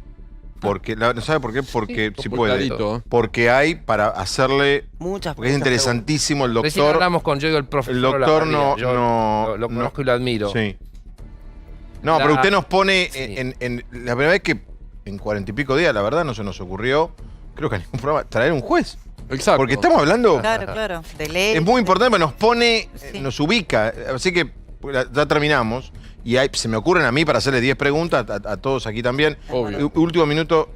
Porque, ¿sabe por qué? Porque si puede. clarito. Porque hay para hacerle. Muchas porque es interesantísimo el Recién doctor. hablamos con Diego, el profesor. El doctor Olavarría. no. Yo lo conozco y lo admiro. Sí. No, pero usted nos pone en la primera vez que en 40 y pico días, la verdad, no se nos ocurrió, creo que a ningún programa, traer un juez. Exacto. Porque estamos hablando. Claro, de ley. Es muy importante, nos pone, nos ubica. Así que ya terminamos. Y se me ocurren a mí para hacerle 10 preguntas, a todos aquí también. Obvio. Último minuto,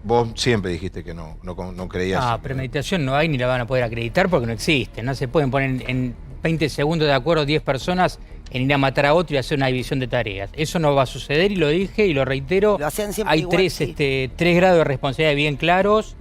vos siempre dijiste que no creías. Ah, premeditación no hay ni la van a poder acreditar porque no existe. No se pueden poner en 20 segundos de acuerdo 10 personas en ir a matar a otro y hacer una división de tareas. Eso no va a suceder y lo dije y lo reitero. Lo hacían siempre hay igual, 3 grados de responsabilidad bien claros.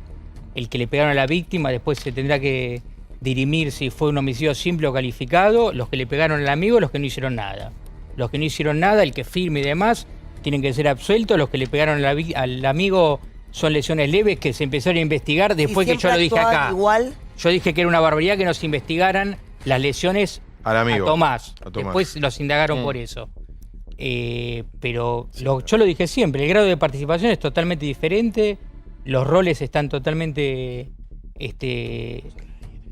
El que le pegaron a la víctima, después se tendrá que dirimir si fue un homicidio simple o calificado. Los que le pegaron al amigo, los que no hicieron nada. Los que no hicieron nada, el que firme y demás, tienen que ser absueltos. Los que le pegaron al amigo son lesiones leves que se empezaron a investigar después que yo lo dije acá. Igual. Yo dije que era una barbaridad que no se investigaran las lesiones al amigo. A Tomás. Después los indagaron por eso. Pero yo lo dije siempre, el grado de participación es totalmente diferente, los roles están totalmente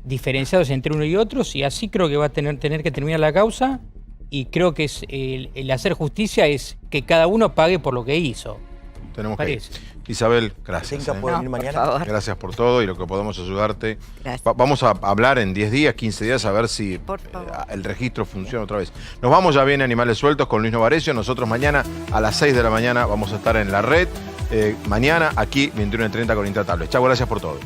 diferenciados entre uno y otros, y así creo que va a tener que terminar la causa. Y creo que es el hacer justicia es que cada uno pague por lo que hizo. Tenemos que ir. Isabel, gracias. ¿Pueden ir mañana? Gracias por todo y lo que podemos ayudarte. Gracias. Vamos a hablar en 10 días, 15 días, a ver si el registro funciona otra vez. Nos vamos, ya viene Animales Sueltos con Luis Novarecio. Nosotros mañana a las 6 de la mañana vamos a estar en la red. Mañana aquí, 21:30 con Intratables. Chau, gracias por todo.